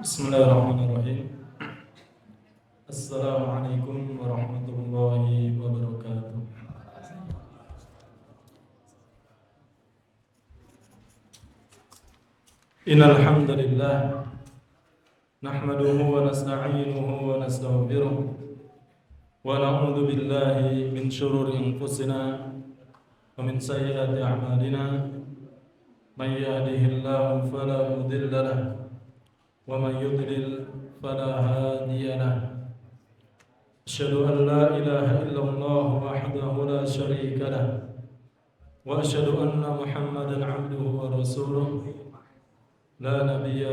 Bismillahirrahmanirrahim. Assalamualaikum warahmatullahi wabarakatuh. Innal hamdalillah nahmaduhu wa nasta'inuhu wa nastaghfiruh wa na'udzu billahi min shururi anfusina wa min sayyiati a'malina. May yahdihillahu fala mudilla lahu ومن يضلل فلا هادي له أشهد أن لا إله إلا الله وحده لا شريك له وأشهد أن محمدا عبده ورسوله لا نبي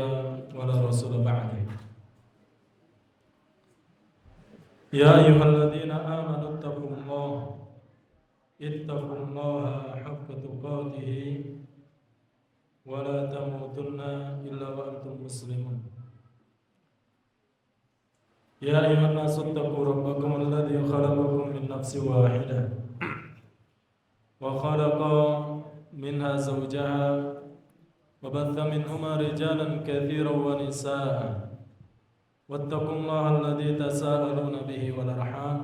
ولا رسول بعده يا أيها الذين آمنوا اتقوا الله حق تقاته ولا تموتن إلا وأنتم مسلمون يا أيها الناس اتقوا ربكم الذي خلقكم من نفس واحدة وخلق منها زوجها وبث منهما رجالا كثيرا ونساء واتقوا الله الذي تساءلون به والأرحام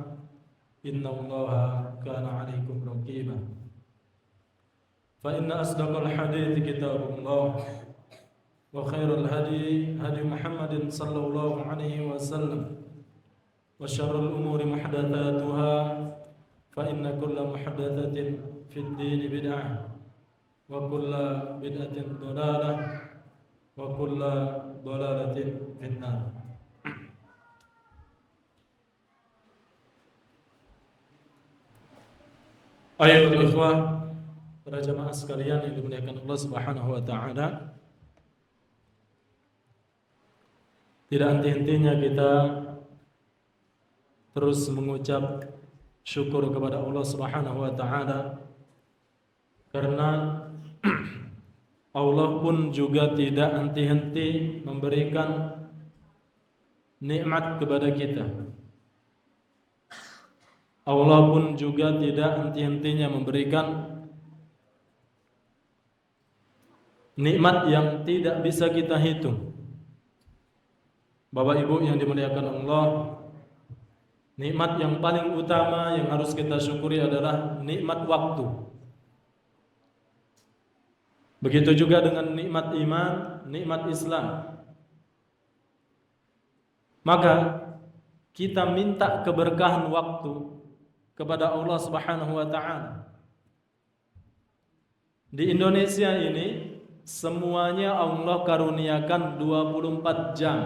إن الله كان عليكم رقيبا فإن أصدق الحديث كتاب الله وخير الهدي هدي محمد صلى الله عليه وسلم وشر الأمور محدثاتها فإن كل محدثة في الدين بدعة وكل بدعة ضلالة وكل ضلالة في النار. Ayuhal ikhwah, para jamaah sekalian yang dimuliakan Allah Subhanahu wa taala, tidak henti-hentinya kita terus mengucap syukur kepada Allah Subhanahu wa taala, karena Allah pun juga tidak henti-henti memberikan nikmat kepada kita. Allah pun juga tidak henti-hentinya memberikan nikmat yang tidak bisa kita hitung. Bapak Ibu yang dimuliakan Allah, nikmat yang paling utama yang harus kita syukuri adalah nikmat waktu. Begitu juga dengan nikmat iman, nikmat Islam. Maka kita minta keberkahan waktu kepada Allah Subhanahu wa taala. Di Indonesia ini semuanya Allah karuniakan 24 jam.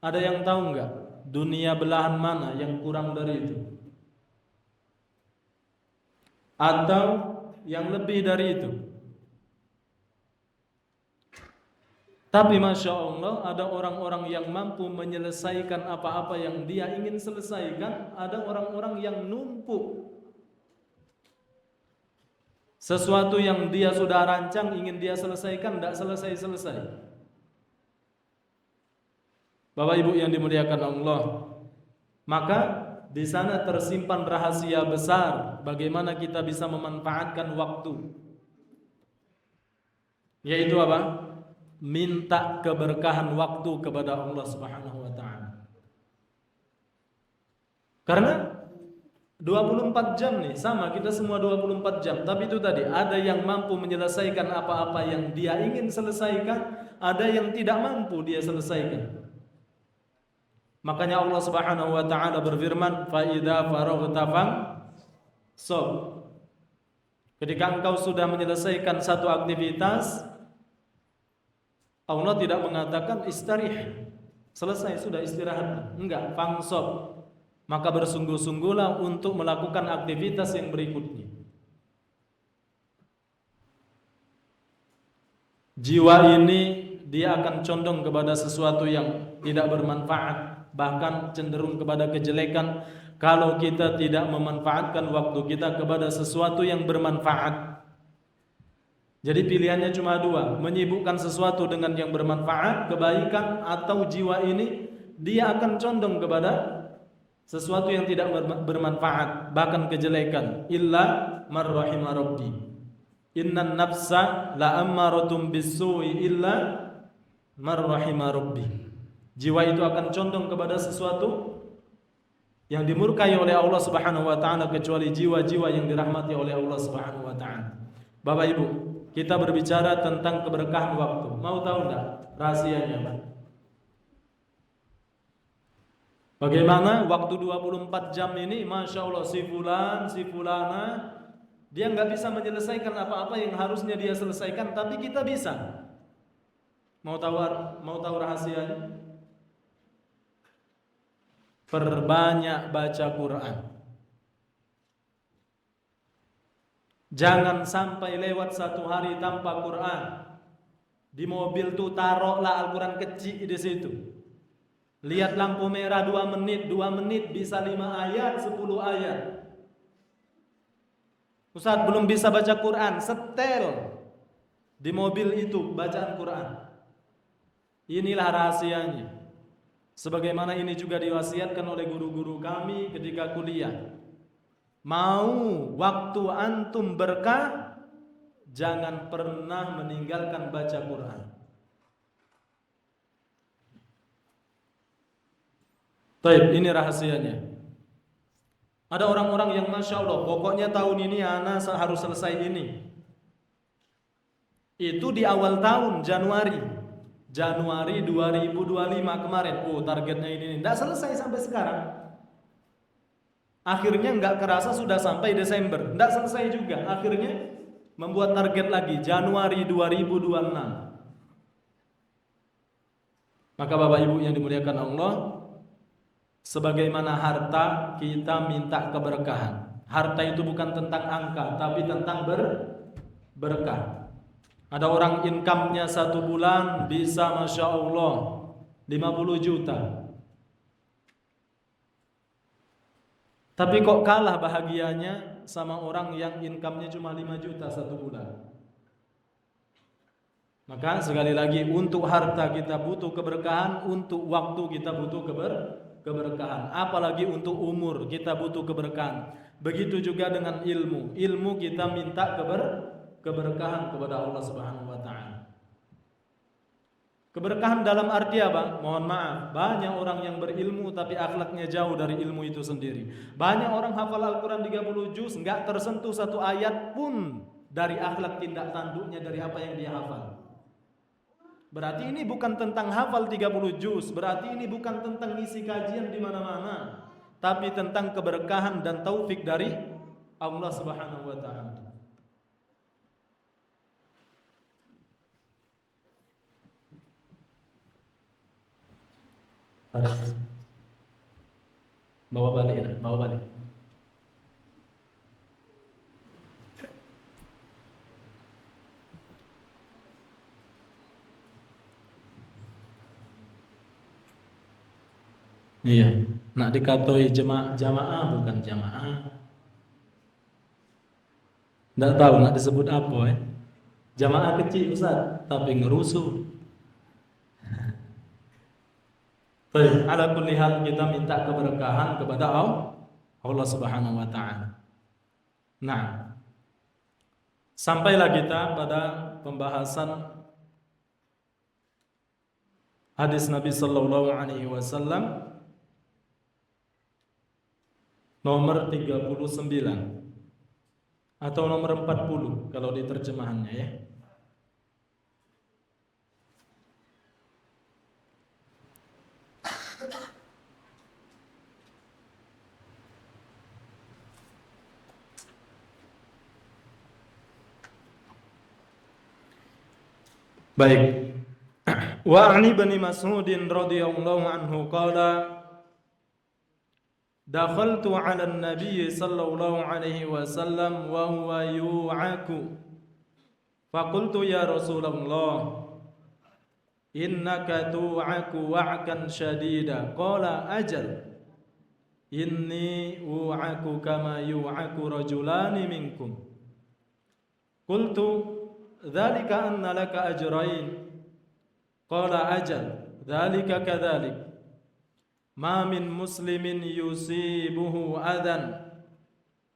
Ada yang tahu enggak dunia belahan mana yang kurang dari itu? Atau yang lebih dari itu? Tapi Masya Allah, ada orang-orang yang mampu menyelesaikan apa-apa yang dia ingin selesaikan. Ada orang-orang yang numpuk sesuatu yang dia sudah rancang, ingin dia selesaikan, tidak selesai-selesai. Bapak Ibu yang dimuliakan Allah, maka di sana tersimpan rahasia besar bagaimana kita bisa memanfaatkan waktu. Yaitu apa? Minta keberkahan waktu kepada Allah Subhanahu wa taala. Karena 24 jam nih, sama kita semua 24 jam. Tapi itu tadi, ada yang mampu menyelesaikan apa-apa yang dia ingin selesaikan, ada yang tidak mampu dia selesaikan. Makanya Allah Subhanahu wa taala berfirman, "Fa idza faraghta fansab." Ketika engkau sudah menyelesaikan satu aktivitas, Allah tidak mengatakan istarih, selesai sudah istirahat. Enggak, fansab. Maka bersungguh-sungguhlah untuk melakukan aktivitas yang berikutnya. Jiwa ini dia akan condong kepada sesuatu yang tidak bermanfaat, bahkan cenderung kepada kejelekan kalau kita tidak memanfaatkan waktu kita kepada sesuatu yang bermanfaat. Jadi pilihannya cuma dua, menyibukkan sesuatu dengan yang bermanfaat, kebaikan, atau jiwa ini dia akan condong kepada sesuatu yang tidak bermanfaat, bahkan kejelekan. Illa man rahima rabbi. Innan nafsa la ammaratun bis-su'i illa marrahima rabbi. Jiwa itu akan condong kepada sesuatu yang dimurkai oleh Allah Subhanahu wa taala kecuali jiwa-jiwa yang dirahmati oleh Allah Subhanahu wa taala. Bapak Ibu, kita berbicara tentang keberkahan waktu. Mau tahu enggak rahasianya, Pak? Bagaimana waktu 24 jam ini, Masya Allah, si fulan, si fulana, dia nggak bisa menyelesaikan apa-apa yang harusnya dia selesaikan, tapi kita bisa. Mau tahu rahasianya? Perbanyak baca Quran. Jangan sampai lewat satu hari tanpa Quran. Di mobil tuh taruhlah Al-Quran kecil di situ. Lihat lampu merah 2 menit, 2 menit bisa 5 ayat, 10 ayat. Ustaz belum bisa baca Quran, setel di mobil itu bacaan Quran. Inilah rahasianya. Sebagaimana ini juga diwasiatkan oleh guru-guru kami ketika kuliah. Mau waktu antum berkah, jangan pernah meninggalkan baca Quran. Baik, ini rahasianya. Ada orang-orang yang Masya Allah, pokoknya tahun ini anak harus selesai ini. Itu di awal tahun, Januari 2025 kemarin. Oh, targetnya ini. Tidak selesai sampai sekarang. Akhirnya nggak kerasa sudah sampai Desember. Tidak selesai juga. Akhirnya membuat target lagi, Januari 2026. Maka Bapak Ibu yang dimuliakan Allah, sebagaimana harta, kita minta keberkahan. Harta itu bukan tentang angka, tapi tentang berkah. Ada orang income-nya 1 bulan bisa Masya Allah 50 juta. Tapi kok kalah bahagianya sama orang yang income-nya cuma 5 juta 1 bulan. Maka sekali lagi, untuk harta kita butuh keberkahan, untuk waktu kita butuh keberkahan, apalagi untuk umur kita butuh keberkahan. Begitu juga dengan ilmu kita minta keberkahan kepada Allah Subhanahu wa taala. Keberkahan dalam arti apa? Mohon maaf, banyak orang yang berilmu tapi akhlaknya jauh dari ilmu itu sendiri. Banyak orang hafal Al-Quran 30 juz, enggak tersentuh satu ayat pun dari akhlak tindak tanduknya dari apa yang dia hafal. Berarti ini bukan tentang hafal 30 juz, berarti ini bukan tentang ngisi kajian di mana-mana, tapi tentang keberkahan dan taufik dari Allah Subhanahu wa taala. Bawa balik. Iya, nak dikatoi jamaah bukan jamaah. Nggak tahu nak disebut apa Jamaah kecil Ustaz, tapi ngerusuh. Baik, ala kulli hal kita minta keberkahan kepada Allah Subhanahu wa taala. Nah, sampailah kita pada pembahasan hadis Nabi sallallahu alaihi wasallam nomor 39 atau nomor 40 kalau di terjemahannya ya. Baik. Wa 'an Ibnu Mas'ud radhiyallahu anhu qala dakhaltu 'ala an-nabiy sallallahu alaihi wasallam wa huwa yu'aku faqultu ya Rasulullah innaka tu'aku wa'kan shadida qala ajal inni u'aku kama yu'aku rajulani minkum qultu dzalika anna laka ajrain qala ajal dzalika kadzalik ma min muslimin yusibuhu adan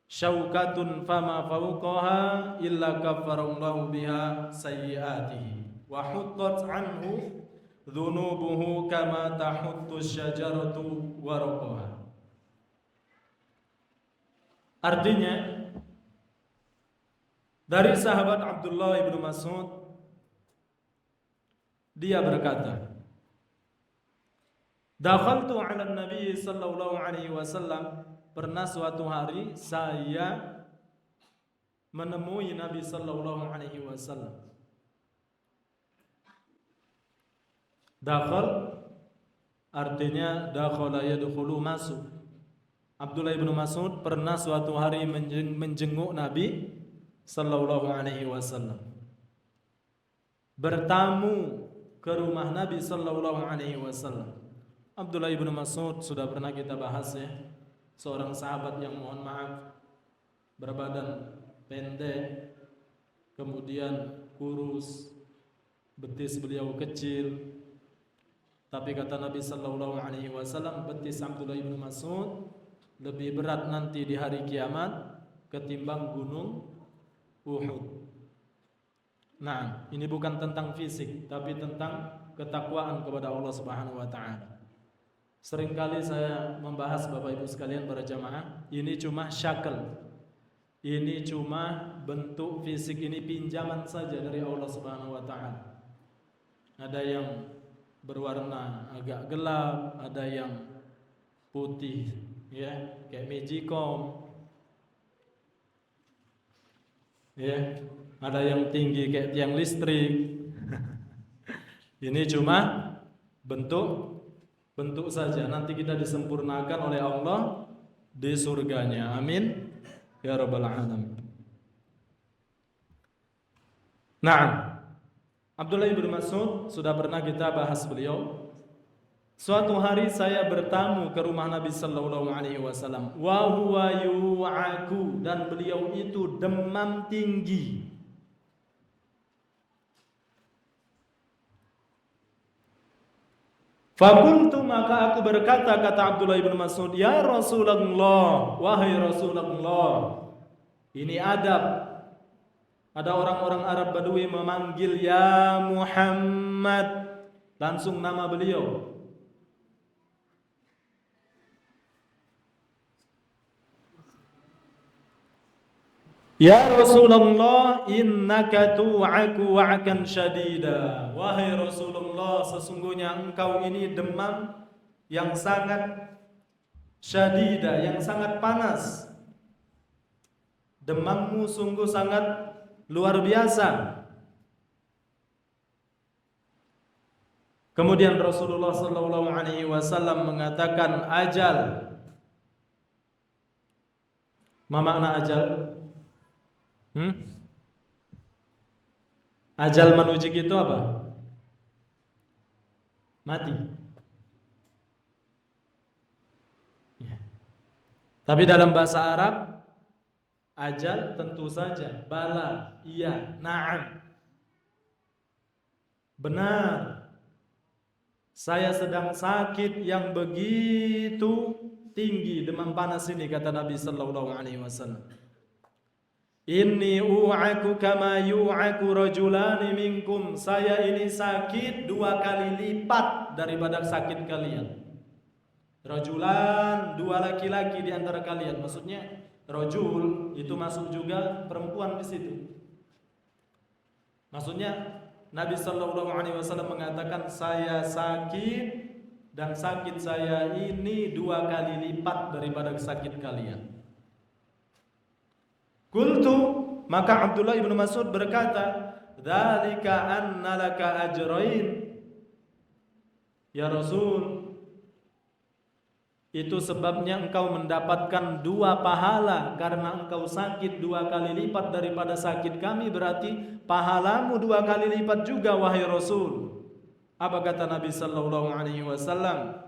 syaukatun fama fawqaha illa kaffarallahu biha sayyiatihi wa huttat anhu dhunubuhu kama tahuttu syajaratu waraqaha. Artinya dari sahabat Abdullah ibnu Mas'ud, dia berkata, dakhaltu 'ala Nabi sallallahu alaihi wasallam, pernah suatu hari saya menemui Nabi sallallahu alaihi wasallam. Dakhal artinya dakhala yadkhulu, masuk. Abdullah ibnu Mas'ud pernah suatu hari menjenguk Nabi sallallahu alaihi wasallam, bertamu ke rumah Nabi sallallahu alaihi wasallam. Abdullah ibnu Mas'ud sudah pernah kita bahas ya, seorang sahabat yang mohon maaf berbadan pendek, kemudian kurus, betis beliau kecil. Tapi kata Nabi sallallahu alaihi wasallam, betis Abdullah ibnu Mas'ud lebih berat nanti di hari kiamat ketimbang gunung Uhud. Nah, ini bukan tentang fisik, tapi tentang ketakwaan kepada Allah Subhanahu wa taala. Seringkali saya membahas Bapak Ibu sekalian berjamaah, ini cuma syakal. Ini cuma bentuk fisik, ini pinjaman saja dari Allah Subhanahu wa taala. Ada yang berwarna agak gelap, ada yang putih ya, kayak magicom. Ya, ada yang tinggi kayak tiang listrik. Ini cuma bentuk saja. Nanti kita disempurnakan oleh Allah di surganya. Amin ya rabbal alamin. Nah, Abdullah ibnu Mas'ud sudah pernah kita bahas beliau. Suatu hari saya bertamu ke rumah Nabi sallallahu alaihi wasallam, wa huwa yu'aku, dan beliau itu demam tinggi. Fakultu, maka aku berkata, kata Abdullah ibnu Mas'ud, ya Rasulullah, wahai Rasulullah. Ini adab. Ada orang-orang Arab Badui memanggil ya Muhammad, langsung nama beliau. Ya Rasulullah, innaka tu'aku wa'akan syadida. Wahai Rasulullah, sesungguhnya engkau ini demam yang sangat syadida, yang sangat panas. Demammu sungguh sangat luar biasa. Kemudian Rasulullah sallallahu alaihi wasallam mengatakan ajal. Ma makna ajal? Ajal menuju itu apa? Mati. Ya. Tapi dalam bahasa Arab, ajal tentu saja bala, iya, na'am. Benar. Saya sedang sakit yang begitu tinggi, demam panas ini, kata Nabi sallallahu alaihi wasallam. Inni u'aku kama yu'aku rajulani minkum. Saya ini sakit 2 kali lipat daripada sakit kalian. Rajulan, 2 laki-laki di antara kalian. Maksudnya rajul itu masuk juga perempuan di situ. Maksudnya Nabi sallallahu alaihi wasallam mengatakan saya sakit, dan sakit saya ini 2 kali lipat daripada sakit kalian. Qultu, maka Abdullah ibnu Mas'ud berkata, dzalika anna laka ajrain. Ya Rasul, itu sebabnya engkau mendapatkan 2 pahala, karena engkau sakit 2 kali lipat daripada sakit kami, berarti pahalamu 2 kali lipat juga wahai Rasul. Apa kata Nabi sallallahu alaihi wasallam?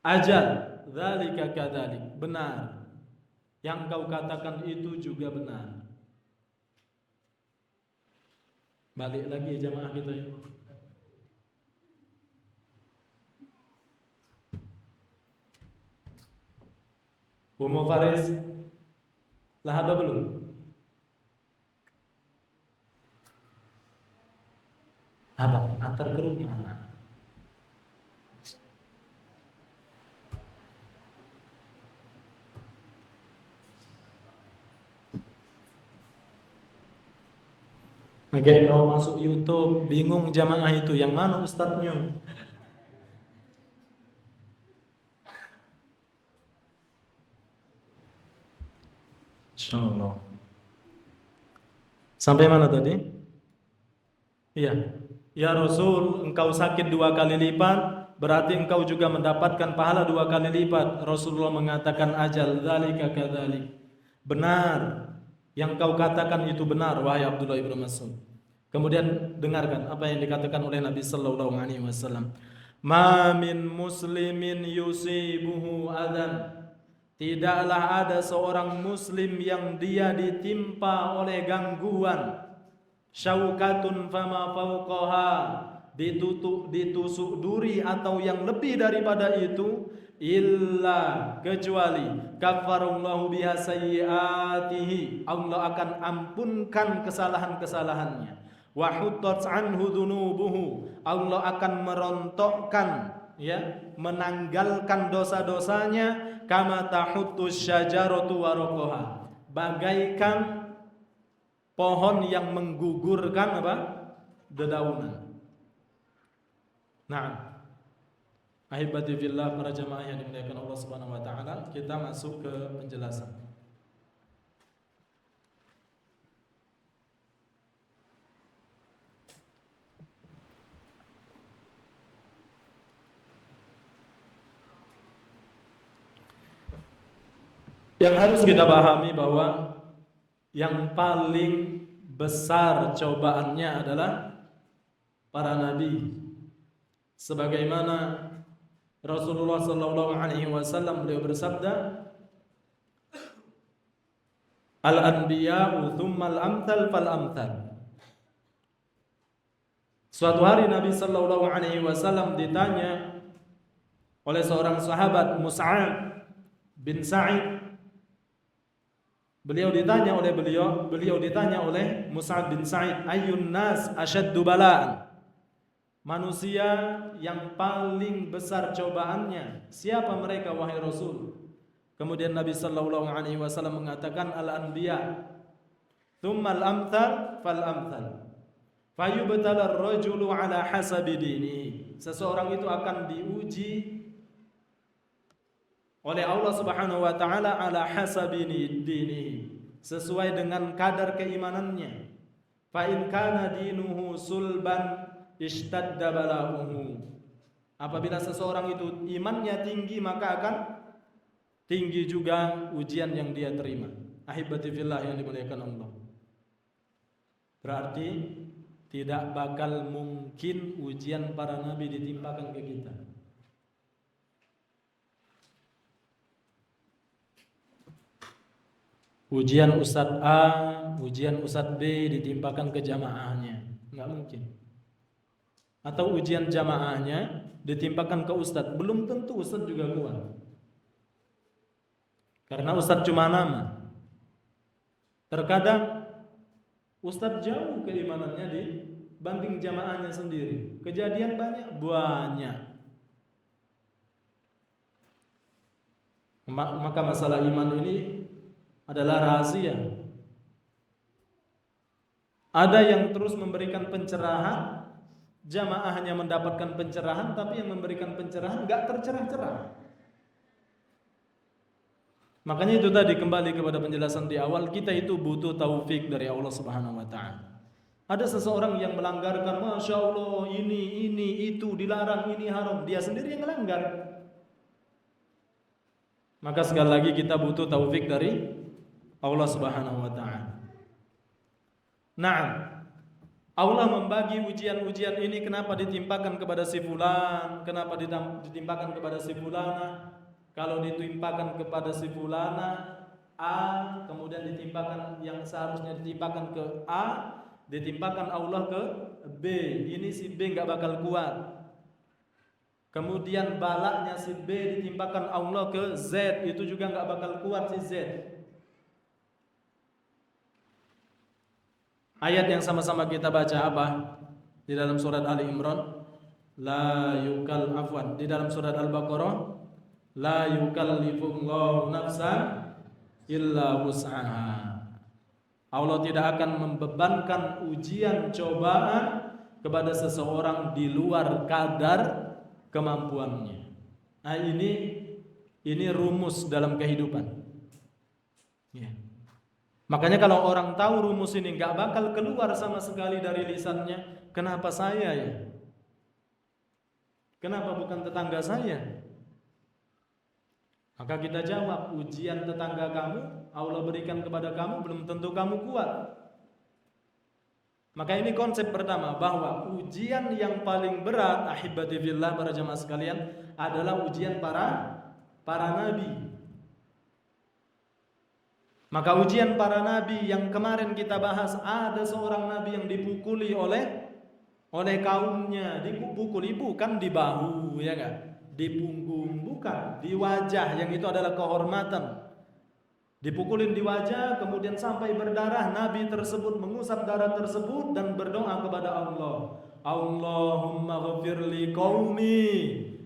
Ajal, dzalika kadzalik. Benar. Yang kau katakan itu juga benar. Balik lagi jamaah kita ya. Ummu Faris, lah ada belum? Apa? Antar ke rumah. Oke, kalau masuk YouTube bingung jamaah itu yang mana ustadznya? Insyaallah. Sampai mana tadi? Iya. Ya Rasul, engkau sakit 2 kali lipat, berarti engkau juga mendapatkan pahala 2 kali lipat. Rasulullah mengatakan ajal dzalika kadzalik. Benar. Yang kau katakan itu benar, wahai Abdullah ibnu Mas'ud. Kemudian dengarkan apa yang dikatakan oleh Nabi sallallahu alaihi wasallam. Ma min muslimin yusibuhu adan. Tidaklah ada seorang muslim yang dia ditimpa oleh gangguan syaukatun fama fauqaha, ditusuk duri atau yang lebih daripada itu, illa kecuali kafarallahu biha sayyiatihi, Allah akan ampunkan kesalahan-kesalahannya, wa huttat anhu dzunubuhu, Allah akan merontokkan, ya, menanggalkan dosa-dosanya, kama tahuttus syajaratu waraqaha, bagaikan pohon yang menggugurkan apa? Dedaunan. Nah, ahibati fillah, para jamaah yang dimuliakan Allah Subhanahu wa taala, kita masuk ke penjelasan. Yang harus kita pahami bahwa yang paling besar cobaannya adalah para nabi. Sebagaimana Rasulullah sallallahu alaihi wasallam beliau bersabda, al-anbiya'u tsummal amthal fal amthal. Suatu hari Nabi sallallahu alaihi wasallam ditanya oleh seorang sahabat, Mus'ab bin Sa'id. Beliau ditanya oleh Mus'ab bin Sa'id, ayyun nas asyaddu bala'an? Manusia yang paling besar cobaannya siapa mereka wahai Rasul? Kemudian Nabi sallallahu alaihi wasallam mengatakan al-anbiya, tsummal amthal fal amthal. Fayubtala ar-rajulu ala hasabi dinihi. Seseorang itu akan diuji oleh Allah Subhanahu wa taala ala hasabi dinihi, sesuai dengan kadar keimanannya. Fa in kana dinuhu sulban ishtadda bala'uhu. Apabila seseorang itu imannya tinggi, maka akan tinggi juga ujian yang dia terima. Ahibati fillah yang dimuliakan Allah. Berarti tidak bakal mungkin ujian para nabi ditimpakan ke kita. Ujian Ustadz A, ujian Ustadz B ditimpakan ke jamaahnya, nggak mungkin. Atau ujian jamaahnya ditimpakan ke Ustadz, belum tentu Ustadz juga kuat. Karena Ustadz cuma nama. Terkadang Ustadz jauh keimanannya dibanding jamaahnya sendiri. Kejadian banyak. Maka masalah iman ini adalah rahasia. Ada yang terus memberikan pencerahan, jamaahnya mendapatkan pencerahan, tapi yang memberikan pencerahan gak tercerah-cerah. Makanya itu tadi, kembali kepada penjelasan di awal, kita itu butuh taufik dari Allah Subhanahu wa taala. Ada seseorang yang melanggarkan, Masya Allah, ini, itu dilarang, ini haram, dia sendiri yang melanggar. Maka sekali lagi kita butuh taufik dari Allah Subhanahu wa taala. Nah, Allah membagi ujian-ujian ini kenapa ditimpakan kepada si fulan, kenapa ditimpakan kepada si fulana. Kalau ditimpakan kepada si fulana A, kemudian ditimpakan yang seharusnya ditimpakan ke A, ditimpakan Allah ke B. Ini si B enggak bakal kuat. Kemudian balaknya si B ditimpakan Allah ke Z, itu juga enggak bakal kuat si Z. Ayat yang sama-sama kita baca apa? Di dalam surat Ali Imran, di dalam surat Al-Baqarah, la yukallifullahu nafsan illa wus'aha. Allah tidak akan membebankan ujian cobaan kepada seseorang di luar kadar kemampuannya. Nah, ini rumus dalam kehidupan. Ya. Makanya kalau orang tahu rumus ini nggak bakal keluar sama sekali dari lisannya. Kenapa saya ya? Kenapa bukan tetangga saya? Maka kita jawab, ujian tetangga kamu Allah berikan kepada kamu belum tentu kamu kuat. Maka ini konsep pertama, bahwa ujian yang paling berat, ahibati fillah, para jamaah sekalian, adalah ujian para nabi. Maka ujian para nabi yang kemarin kita bahas, ada seorang nabi yang dipukuli oleh kaumnya. Dipukuli bukan di bahu, ya enggak? Di punggung, bukan, di wajah, yang itu adalah kehormatan. Dipukulin di wajah, kemudian sampai berdarah. Nabi tersebut mengusap darah tersebut dan berdoa kepada Allah, Allahumma ghafirli qaumi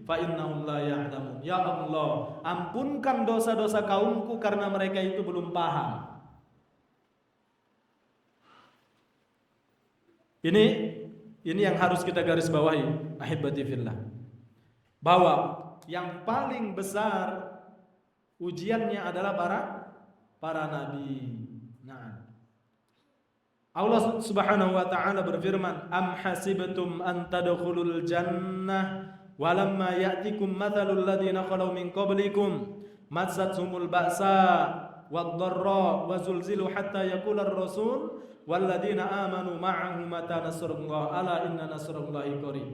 fa innahum la ya'lamun. Ya Allah, ampunkan dosa-dosa kaumku karena mereka itu belum paham. Ini yang harus kita garis bawahi, ahibati fillah, bahwa yang paling besar ujiannya adalah para nabi. Nah, Allah Subhanahu wa taala berfirman, am hasibtum an tadkhulul jannah walamma ya'tikum mathalul ladzina khalu min qablikum massathumul ba'sa wad-dharra wa zulzilu hatta yaqula ar-rasul wal ladzina amanu ma'ahu mata nasrullah ala inna nasrullahi qarib.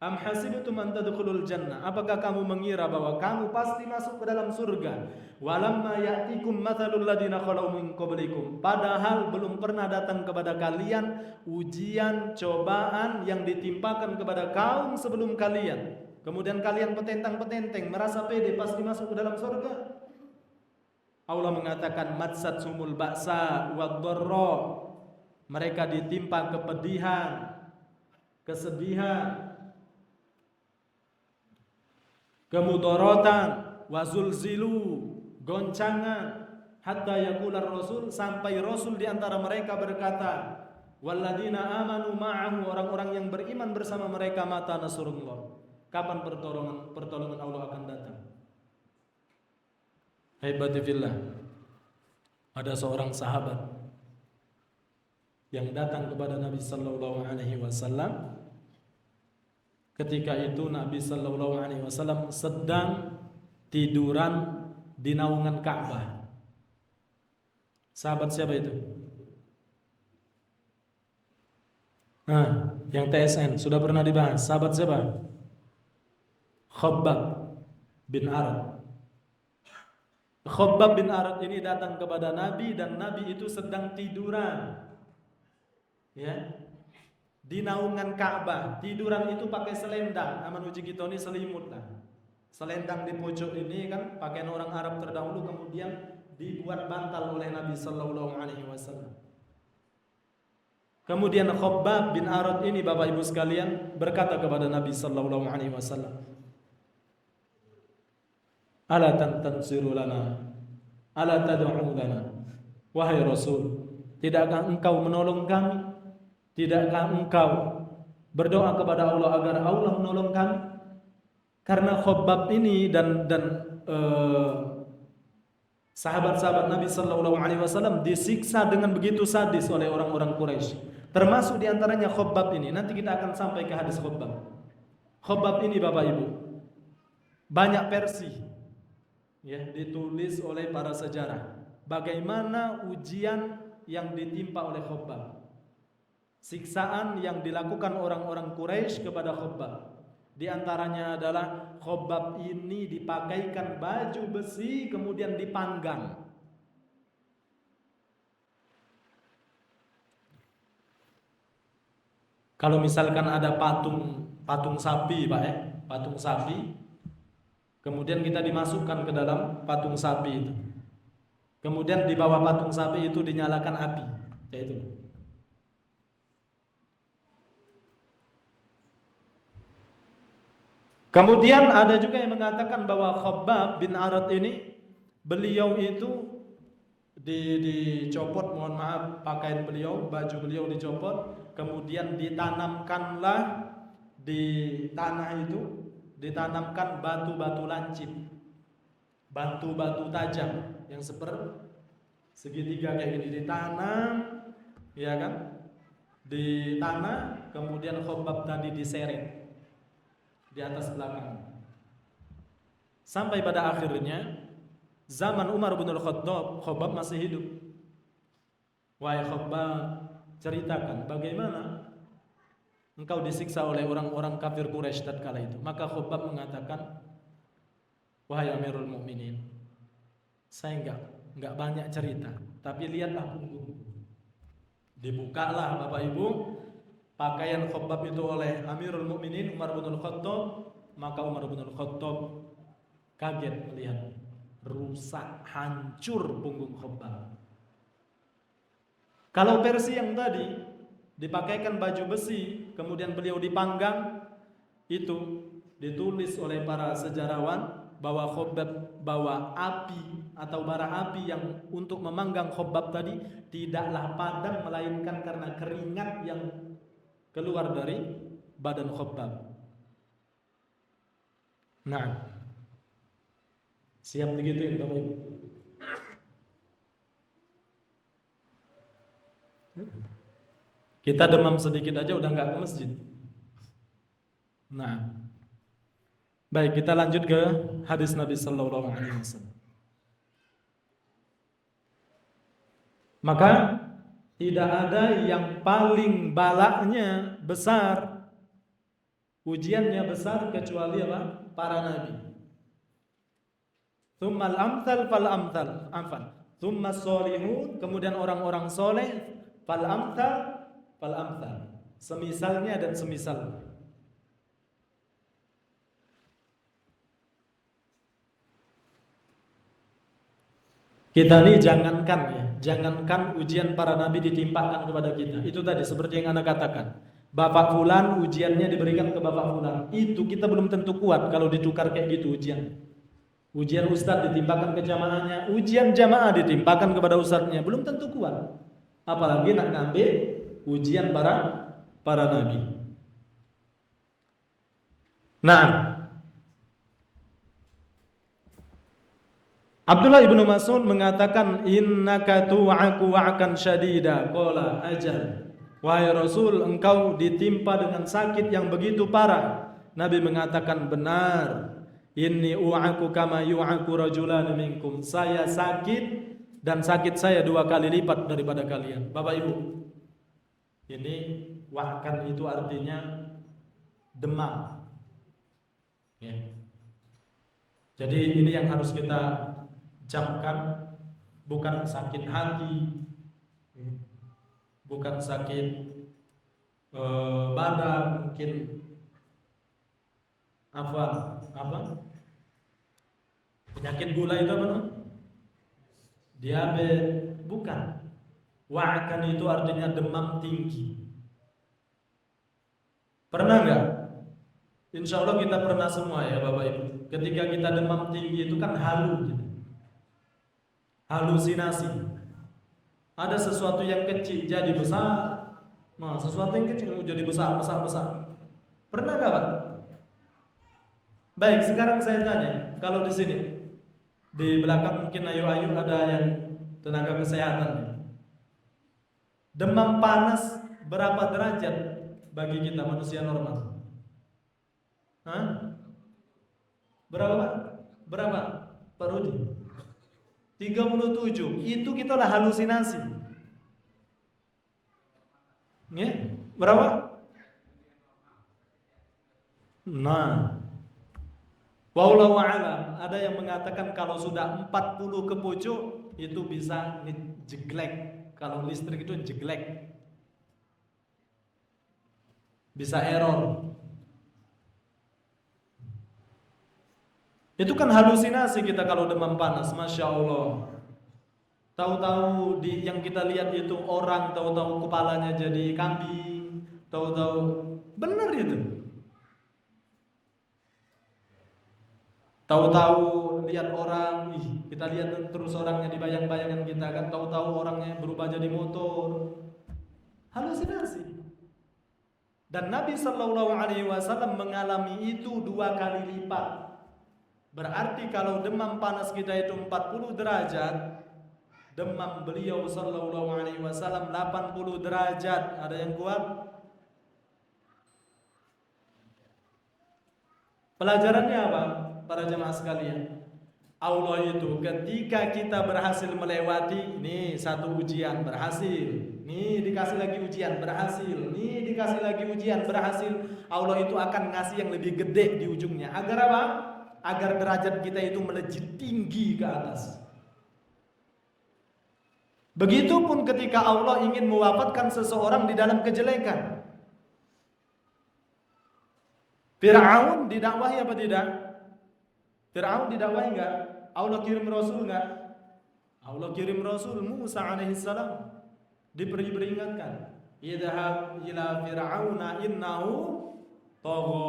Am hasibtum an tadkhulul jannah, apakah kamu mengira bahwa kamu pasti masuk ke dalam surga? Walamma ya'tikum mathalul ladzina khalu min qablikum, padahal belum pernah datang kepada kalian ujian, cobaan yang ditimpakan kepada kaum sebelum kalian. Kemudian kalian petentang-petenteng, merasa pede pasti masuk ke dalam surga. Allah mengatakan matsatsumul ba'sa wad-dharra, mereka ditimpa kepedihan, kesedihan, kemudaratan, wazulzilu, goncangan, hatta yaqular rasul, sampai rasul di antara mereka berkata, walladzina amanu ma'ahu, orang-orang yang beriman bersama mereka, mata nasrullah, kapan pertolongan Allah akan datang. Haibati fillah, ada seorang sahabat yang datang kepada Nabi sallallahu alaihi wasallam. Ketika itu Nabi sallallahu alaihi wasallam sedang tiduran di naungan Ka'bah. Sahabat siapa itu? Yang TSN sudah pernah dibahas. Sahabat siapa? Khabbab bin Arad. Khabbab bin Arad ini datang kepada Nabi dan Nabi itu sedang tiduran, ya, di naungan Ka'bah. Tiduran itu pakai selendang. Aman uji kita ini selimut lah. Selendang di pojok ini kan pakaian orang Arab terdahulu, kemudian dibuat bantal oleh Nabi sallallahu alaihi wasallam. Kemudian Khabbab bin Arad ini, Bapak Ibu sekalian, berkata kepada Nabi sallallahu alaihi wasallam, ala tantansiru lana, ala tad'u lana, wahai Rasul, tidakkah engkau menolong kami? Tidakkah engkau berdoa kepada Allah agar Allah menolong kami? Karena Khabbab ini dan sahabat-sahabat Nabi sallallahu alaihi wasallam disiksa dengan begitu sadis oleh orang-orang Quraisy. Termasuk diantaranya Khabbab ini. Nanti kita akan sampai ke hadis Khabbab. Khabbab ini, Bapak Ibu, banyak versi, ya, ditulis oleh para sejarah. Bagaimana ujian yang ditimpa oleh Khabbab, siksaan yang dilakukan orang-orang Quraisy kepada Khabbab. Di antaranya adalah Khabbab ini dipakaikan baju besi kemudian dipanggang. Kalau misalkan ada patung sapi, Pak, patung sapi, kemudian kita dimasukkan ke dalam patung sapi itu. Kemudian di bawah patung sapi itu dinyalakan api, yaitu. Kemudian ada juga yang mengatakan bahwa Khabbab bin Arat ini, beliau itu dicopot, mohon maaf, pakaian beliau, baju beliau dicopot, kemudian ditanamkanlah di tanah itu, ditanamkan batu-batu lancip, batu-batu tajam yang segitiga kayak gini ditanam, ya kan? Di tanah, kemudian Khabbab tadi diseret di atas belakang. Sampai pada akhirnya zaman Umar bin Al-Khattab, Khabbab masih hidup. Wahai Khabbab, ceritakan bagaimana engkau disiksa oleh orang-orang kafir Quraisy tatkala itu. Maka Khabbab mengatakan, wahai Amirul Mukminin, saya enggak banyak cerita, tapi lihatlah punggungku. Dibukalah Bapak Ibu pakaian Khabbab itu oleh Amirul Mukminin Umar bin Al-Khattab. Maka Umar bin Al-Khattab kaget melihat rusak, hancur punggung Khabbab. Kalau versi yang tadi dipakaikan baju besi, kemudian beliau dipanggang, itu ditulis oleh para sejarawan bahwa Khabbab bawa api atau bara api yang untuk memanggang Khabbab tadi tidaklah padam, melainkan karena keringat yang keluar dari badan Khabbab. Nah, siap digituin Bapak Ibu? Kita demam sedikit aja udah nggak ke masjid. Nah, baik, kita lanjut ke hadis Nabi Sallallahu Alaihi Wasallam. Maka tidak ada yang paling balaknya besar, ujiannya besar kecuali apa? Para nabi. Tsummal amthal fal amthal, tsumma sholihun, kemudian orang-orang soleh, fal amthal fal amthal, semisalnya dan semisal. Kita ini jangankan ujian para nabi ditimpakan kepada kita. Itu tadi seperti yang Anda katakan. Bapak fulan ujiannya diberikan ke Bapak fulan. Itu kita belum tentu kuat kalau ditukar kayak gitu ujian. Ujian ustadz ditimpakan ke jamaahnya, ujian jamaah ditimpakan kepada ustadznya, belum tentu kuat. Apalagi nak ngambil ujian para nabi. Nah, Abdullah ibnu Mas'ud mengatakan, innaka tu'aku wa'akan syadida, qala ajal. Wahai Rasul, engkau ditimpa dengan sakit yang begitu parah. Nabi mengatakan, benar. Inni u'aku kama yu'aku rajulan minkum. Saya sakit dan sakit saya 2 kali lipat daripada kalian. Bapak Ibu, ini wa'akan itu artinya demam. Ya. Jadi ini yang harus kita camkan, bukan sakit hati, bukan sakit badan, mungkin apa penyakit gula itu apa? Diabetes, bukan. Wa'akan itu artinya demam tinggi. Pernah enggak? Insya Allah kita pernah semua ya Bapak Ibu. Ketika kita demam tinggi itu kan halu gitu. Halusinasi. Ada sesuatu yang kecil jadi besar. Nah, sesuatu yang kecil jadi besar. Pernah enggak Pak? Baik, sekarang saya tanya, kalau di sini di belakang mungkin ayu-ayu ada yang tenaga kesehatan. Demam panas berapa derajat bagi kita manusia normal? Hah? Berapa? Pak Rudi? 37. Itu kita lah halusinasi. Ya? Berapa? Nah, wallahu a'lam, ada yang mengatakan kalau sudah 40 ke pucuk itu bisa jeglek. Kalau listrik itu jeglek, bisa error. Itu kan halusinasi kita kalau demam panas, Masya Allah. Tahu-tahu yang kita lihat itu orang, tahu-tahu kepalanya jadi kambing, tahu-tahu benar itu. Tahu-tahu lihat orang, kita lihat terus orangnya di bayang-bayangan kita kan, tahu-tahu orangnya berubah jadi motor. Halusinasi. Dan Nabi Shallallahu Alaihi Wasallam mengalami itu 2 kali lipat. Berarti kalau demam panas kita itu 40 derajat, demam beliau Shallallahu Alaihi Wasallam 80 derajat. Ada yang kuat? Pelajarannya apa? Para jemaah sekalian, Allah itu ketika kita berhasil melewati, nih satu ujian berhasil, nih dikasih lagi ujian berhasil, nih dikasih lagi ujian berhasil, Allah itu akan ngasih yang lebih gede di ujungnya. Agar apa? Agar derajat kita itu melejit tinggi ke atas. Begitupun ketika Allah ingin mewafatkan seseorang di dalam kejelekan. Fir'aun didakwahi apa tidak? Fir'aun didakwahi enggak? Allah kirim Rasul enggak? Allah kirim Rasul Musa alaihissalam. Diperingatkan, idhab ila fir'auna innahu tagha.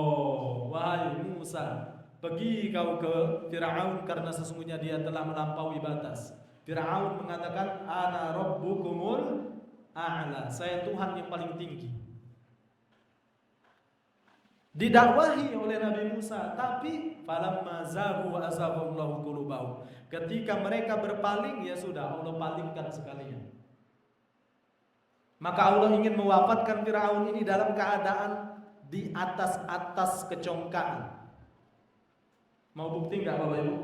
Wahai Musa, pergi kau ke Fir'aun karena sesungguhnya dia telah melampaui batas. Fir'aun mengatakan, ana rabbukumul a'la, saya Tuhan yang paling tinggi. Didakwahi oleh Nabi Musa, tapi falamma zaghu wa azaghallahu qulubahum. Ketika mereka berpaling, ya sudah Allah palingkan sekalian. Maka Allah ingin mewafatkan Firaun ini dalam keadaan di atas kecongkaan. Mau bukti enggak Bapak Ibu?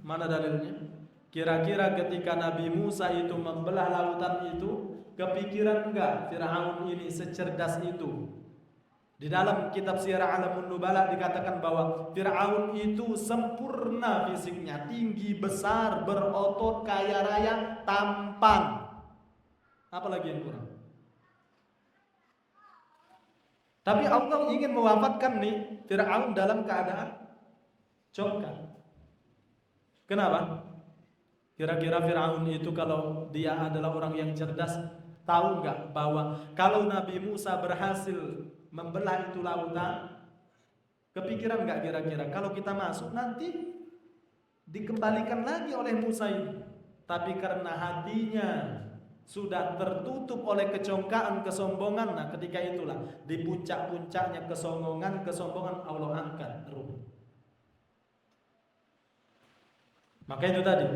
Mana dalilnya? Kira-kira ketika Nabi Musa itu membelah lautan itu, kepikiran enggak Firaun ini secerdas itu? Di dalam kitab Syiar Alamun Nubala dikatakan bahwa Fir'aun itu sempurna fisiknya, tinggi, besar, berotot, kaya raya, tampan. Apalagi yang kurang? Tapi Allah ingin mewafatkan nih Fir'aun dalam keadaan congkak. Kenapa? Kira-kira Fir'aun itu kalau dia adalah orang yang cerdas, tahu nggak bahwa kalau Nabi Musa berhasil membelah itu lautan, kepikiran nggak kira-kira kalau kita masuk nanti dikembalikan lagi oleh Musa ini? Tapi karena hatinya sudah tertutup oleh kecongkaan, kesombongan, nah ketika itulah di puncak-puncaknya kesombongan Allah angkat ruh. Maka itu tadi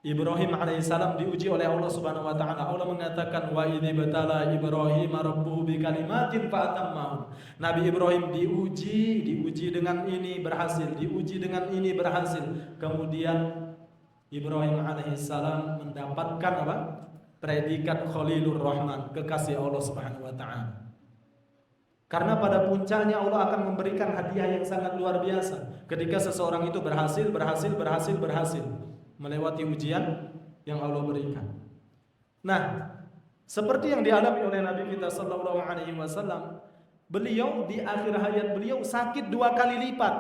Ibrahim alaihissalam diuji oleh Allah Subhanahu wa taala. Allah mengatakan wa idz batala Ibrahim rabbuhu bikalimatin fa'atammahum. Nabi Ibrahim diuji dengan ini berhasil, diuji dengan ini berhasil. Kemudian Ibrahim alaihissalam mendapatkan apa? Predikat Khalilur Rahman, kekasih Allah Subhanahu wa taala. Karena pada puncaknya Allah akan memberikan hadiah yang sangat luar biasa ketika seseorang itu berhasil melewati ujian yang Allah berikan. Nah, seperti yang dialami oleh Nabi kita sallallahu alaihi wasallam, beliau di akhir hayat beliau sakit 2 kali lipat.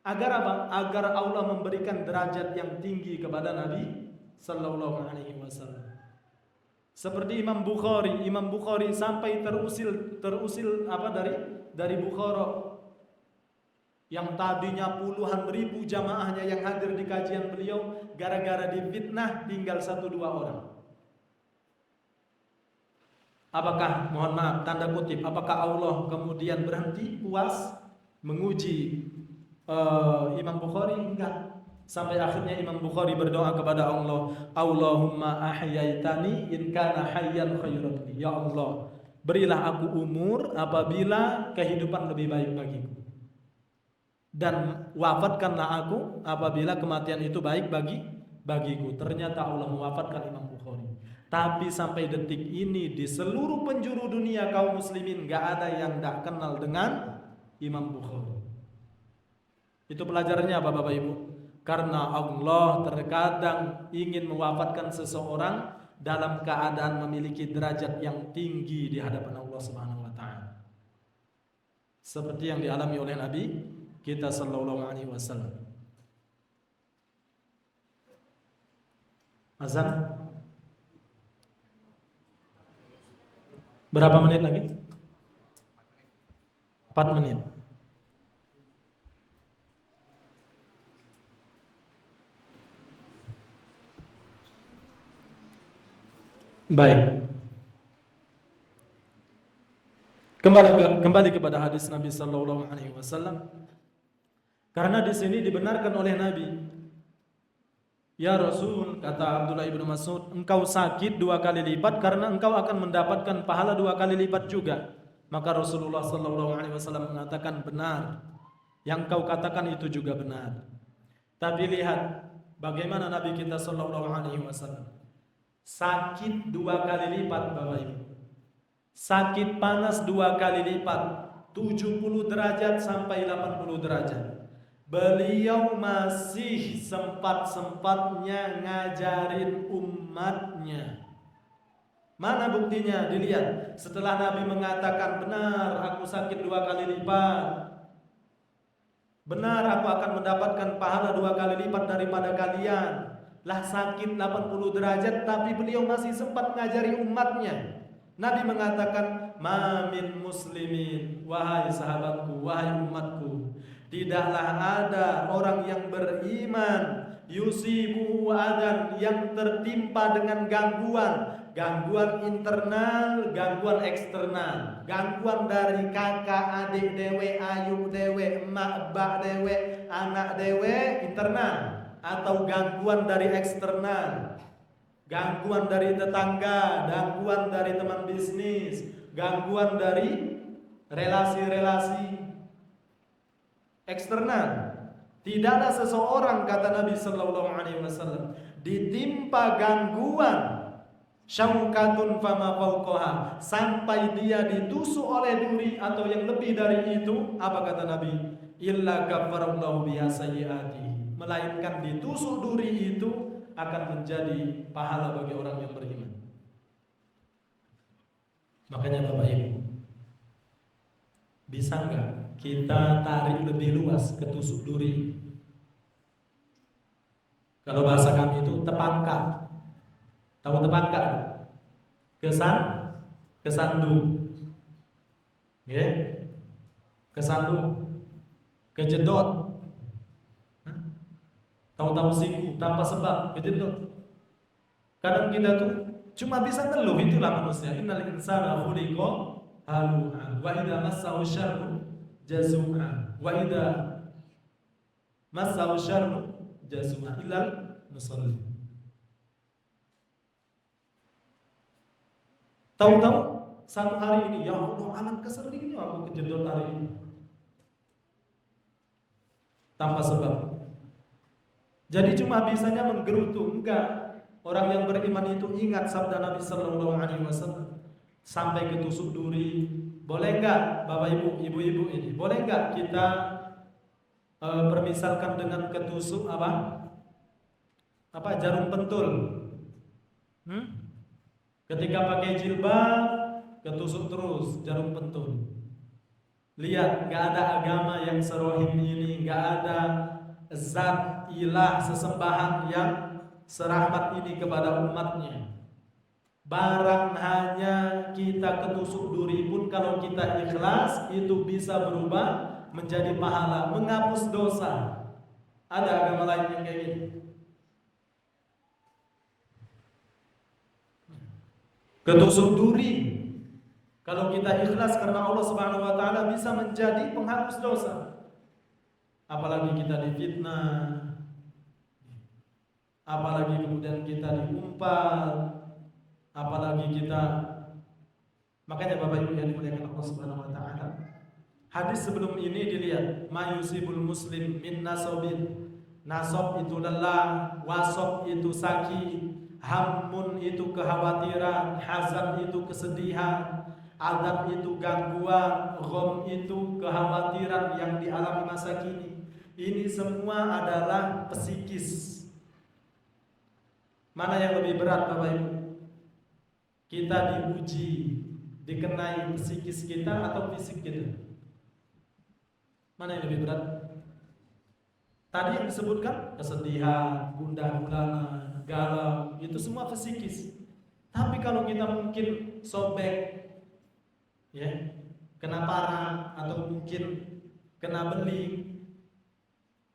Agar apa? Agar Allah memberikan derajat yang tinggi kepada Nabi sallallahu alaihi wasallam. Seperti Imam Bukhari sampai terusil apa dari Bukhara, yang tadinya puluhan ribu jamaahnya yang hadir di kajian beliau, gara-gara difitnah tinggal 1-2 orang. Apakah, mohon maaf, tanda kutip, apakah Allah kemudian berhenti puas menguji Imam Bukhari? Enggak. Sampai akhirnya Imam Bukhari berdoa kepada Allah, Allahumma ahyaitani in kana hayyan khairan li. Ya Allah, berilah aku umur apabila kehidupan lebih baik bagiku, dan wafatkanlah aku apabila kematian itu baik bagiku. Ternyata Allah mewafatkan Imam Bukhari. Tapi sampai detik ini di seluruh penjuru dunia kaum muslimin gak ada yang gak kenal dengan Imam Bukhari. Itu pelajarannya apa Bapak Ibu? Karena Allah terkadang ingin mewafatkan seseorang dalam keadaan memiliki derajat yang tinggi di hadapan Allah Subhanahu wa taala. Seperti yang dialami oleh Nabi kita sallallahu alaihi wasallam. Azan berapa menit lagi? 4 menit. Baik. Kembali kepada hadis Nabi sallallahu alaihi wasallam. Karena di sini dibenarkan oleh Nabi. Ya Rasul, kata Abdullah ibnu Mas'ud, engkau sakit 2 kali lipat karena engkau akan mendapatkan pahala 2 kali lipat juga. Maka Rasulullah sallallahu alaihi wasallam mengatakan, benar. Yang kau katakan itu juga benar. Tapi lihat bagaimana Nabi kita sallallahu alaihi wasallam. Sakit 2 kali lipat, Bapak Ibu. Sakit panas 2 kali lipat, 70 derajat sampai 80 derajat. Beliau masih sempat-sempatnya ngajarin umatnya. Mana buktinya? Dilihat. Setelah Nabi mengatakan, benar aku sakit 2 kali lipat, benar aku akan mendapatkan pahala 2 kali lipat daripada kalian. Lah sakit 80 derajat, tapi beliau masih sempat ngajari umatnya. Nabi mengatakan, ma min muslimin, wahai sahabatku, wahai umatku, tidaklah ada orang yang beriman yusibuhu adan, yang tertimpa dengan gangguan internal, gangguan eksternal, gangguan dari kakak, adik dewe, ayu dewe, emak, bak dewe, anak dewe, internal, atau gangguan dari eksternal, gangguan dari tetangga, gangguan dari teman bisnis, gangguan dari relasi-relasi eksternal. Tidaklah seseorang, kata Nabi sallallahu alaihi wasallam, ditimpa gangguan syaukatun fama fauqaha, sampai dia ditusuk oleh duri atau yang lebih dari itu. Apa kata Nabi? Illa kafarallahu biha sayyi'atihi, melainkan ditusuk duri itu akan menjadi pahala bagi orang yang beriman. Makanya Bapak Ibu, bisa enggak kita tarik lebih luas ke tusuk duri? Kalau bahasa kami itu tepangkat. Tahu tepangkat? Kesandung. Ya? Kesandung. Kejedot. Tahu-tahu siku tanpa sebab, kejedot. Kadang kita tuh cuma bisa ngeluh, itulah manusia. Innal insana khuliqa halu'a wa idza massahu syarru jazu'a wa idza massahu syarru jazu'a illal musalli. Tahu-tahu satu hari ini, ya Allah, aman keseringnya aku kejedot hari ini tanpa sebab. Jadi cuma bisanya menggerutu. Enggak. Orang yang beriman itu ingat sabda Nabi sallallahu alaihi wasallam, sampai ketusuk duri. Boleh enggak Bapak Ibu, ibu-ibu ini? Boleh enggak kita permisalkan dengan ketusuk apa? Jarum pentul. Ketika pakai jilbab, ketusuk terus jarum pentul. Lihat, enggak ada agama yang serohim ini, enggak ada zat ilah sesembahan yang serahmat ini kepada umatnya. Barang hanya kita ketusuk duri pun, kalau kita ikhlas, itu bisa berubah menjadi pahala, menghapus dosa. Ada agama lain yang kayak gini? Ketusuk duri, kalau kita ikhlas karena Allah Subhanahu wa taala, bisa menjadi penghapus dosa. Apalagi kita difitnah, apalagi kemudian kita diumpal, apalagi kita. Makanya Bapak Ibu yang dimuliakan Allah Subhanahu wa taala, hadis sebelum ini dilihat, mayusibul muslim min nasobin. Nasob itu lelah, wasob itu sakit, hammun itu kekhawatiran, hazan itu kesedihan, adab itu gangguan, gham itu kekhawatiran yang dialami masa kini. Ini semua adalah psikis. Mana yang lebih berat Bapak Ibu? Kita diuji, dikenai psikis kita atau fisik kita? Mana yang lebih berat? Tadi yang disebutkan kesedihan, gundah gulana, galau, itu semua psikis. Tapi kalau kita mungkin sobek, ya, kena parah, atau mungkin kena beling,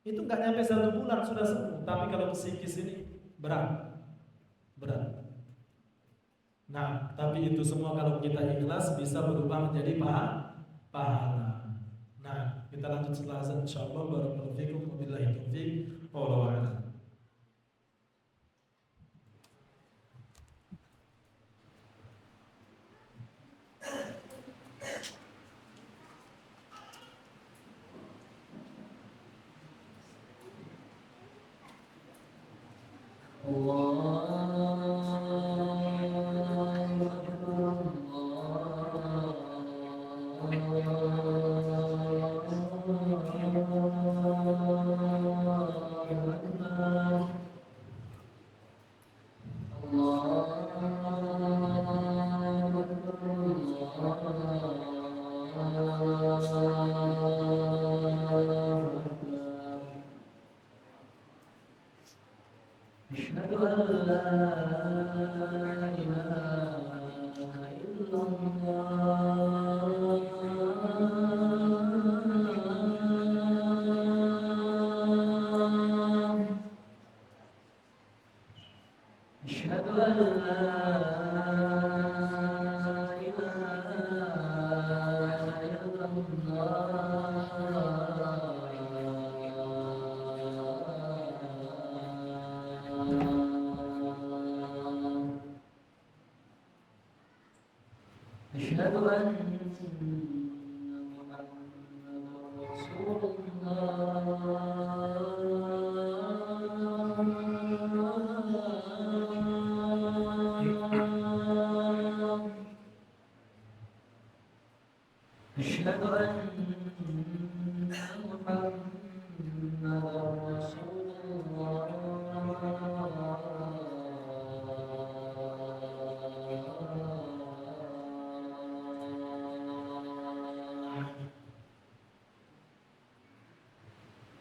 itu nggak nyampe 1 bulan sudah sembuh. Tapi kalau psikis ini berat. Nah, tapi itu semua kalau kita ikhlas bisa berubah menjadi pahala. Nah, kita lanjut setelah azan insyaallah. Barakallahu fikum wabillahi taufiq. Wallahu a'lam.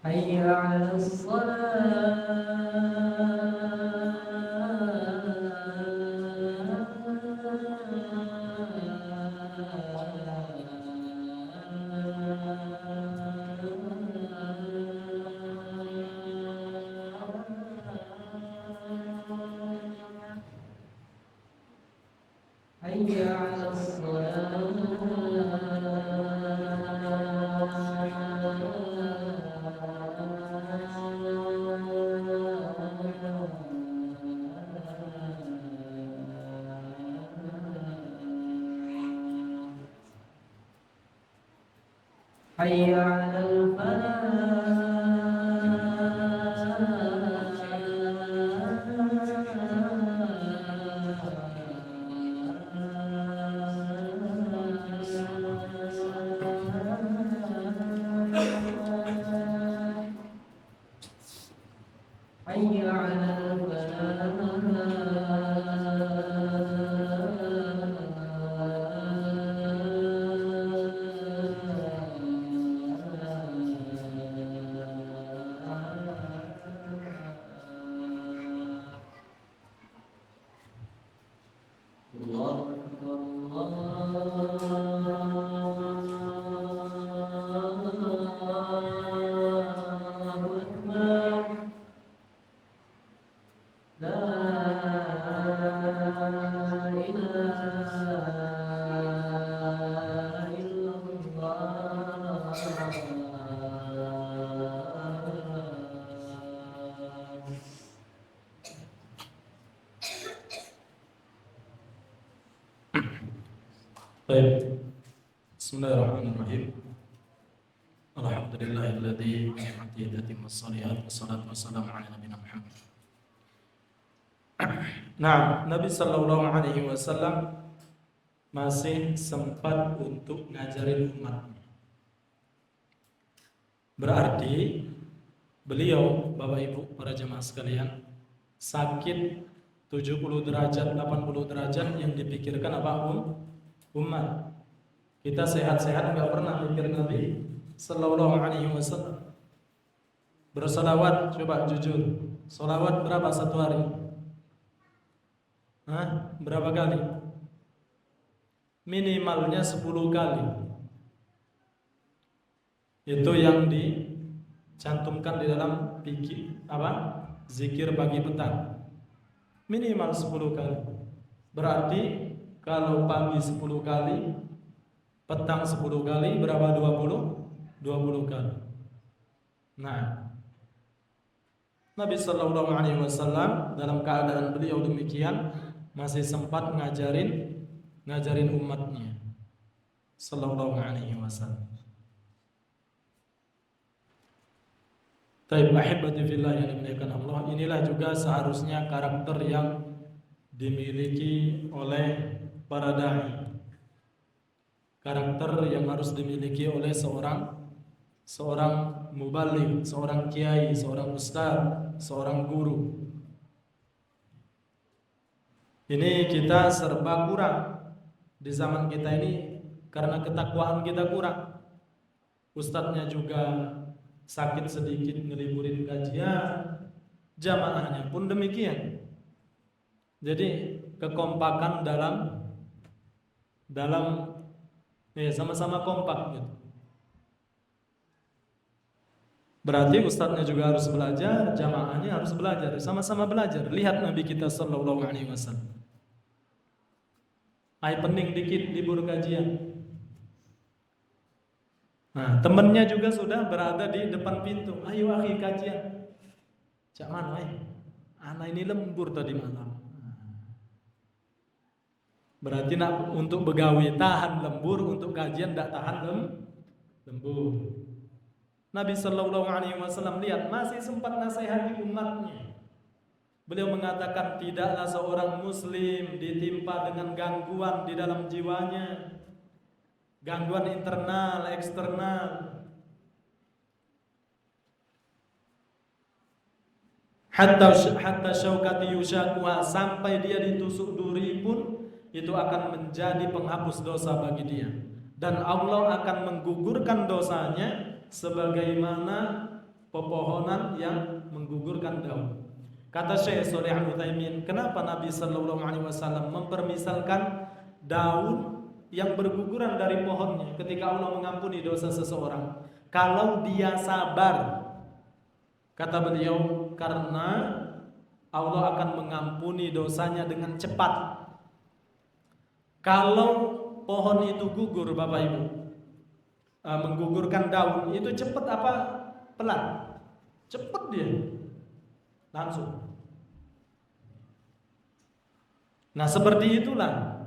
حي على الصلاة حي على حي على حي على الله أكبر الله أكبر لا إله إلا الله. Baik. Bismillahirrahmanirrahim. Alhamdulillahilladzi bi ni'matihi tatimmus shalihat wassalatu wassalamu ala nabiyina Muhammad. Nah, Nabi sallallahu alaihi wasallam masih sempat untuk ngajarin umatnya. Berarti beliau, Bapak Ibu, para jemaah sekalian, sakit 70 derajat, 80 derajat yang dipikirkan apa umat. Kita sehat-sehat nggak pernah mikir Nabi sallallahu alaihi wasallam. Bersolawat, coba jujur. Solawat berapa satu hari? Hah? Berapa kali? Minimalnya 10 kali. Itu yang dicantumkan di dalam zikir pagi petang. Minimal 10 kali. Berarti kalau pagi 10 kali, petang 10 kali, berapa 20? 20 kali. Nah, Nabi Sallallahu Alaihi Wasallam dalam keadaan beliau demikian masih sempat ngajarin umatnya Sallallahu Alaihi Wasallam. Taib ahibati fillah yang dimuliakan Allah, inilah juga seharusnya karakter yang dimiliki oleh para dai. Karakter yang harus dimiliki oleh seorang mubaligh, seorang kiai, seorang ustaz, seorang guru. Ini kita serba kurang di zaman kita ini karena ketakwaan kita kurang. Ustadznya juga sakit sedikit ngeliburin kajian, jamaahnya pun demikian. Jadi kekompakan dalam sama-sama kompak gitu. Berarti ustadznya juga harus belajar, jamaahnya harus belajar, sama-sama belajar. Lihat Nabi kita Sallallahu Alaihi Wasallam. Pening dikit libur kajian. Nah, temannya juga sudah berada di depan pintu. Ayo akhi kajian. Cak mana anak ini lembur tadi malam. Berarti nak untuk begawi tahan lembur, untuk kajian tidak tahan lembur. Nabi Sallallahu Alaihi Wasallam lihat masih sempat nasihati umatnya. Beliau mengatakan tidaklah seorang muslim ditimpa dengan gangguan di dalam jiwanya. Gangguan internal, eksternal. Hatta syaukati yushakuha, sampai dia ditusuk duri pun itu akan menjadi penghapus dosa bagi dia. Dan Allah akan menggugurkan dosanya sebagaimana pepohonan yang menggugurkan daun. Kata Syekh Shalih Al-Utsaimin, kenapa Nabi Sallallahu Alaihi Wasallam mempermisalkan daun yang berguguran dari pohonnya ketika Allah mengampuni dosa seseorang? Kalau dia sabar, kata beliau, karena Allah akan mengampuni dosanya dengan cepat. Kalau pohon itu gugur, Bapak Ibu, menggugurkan daun, itu cepat apa pelan? Cepat dia, langsung. Nah, seperti itulah.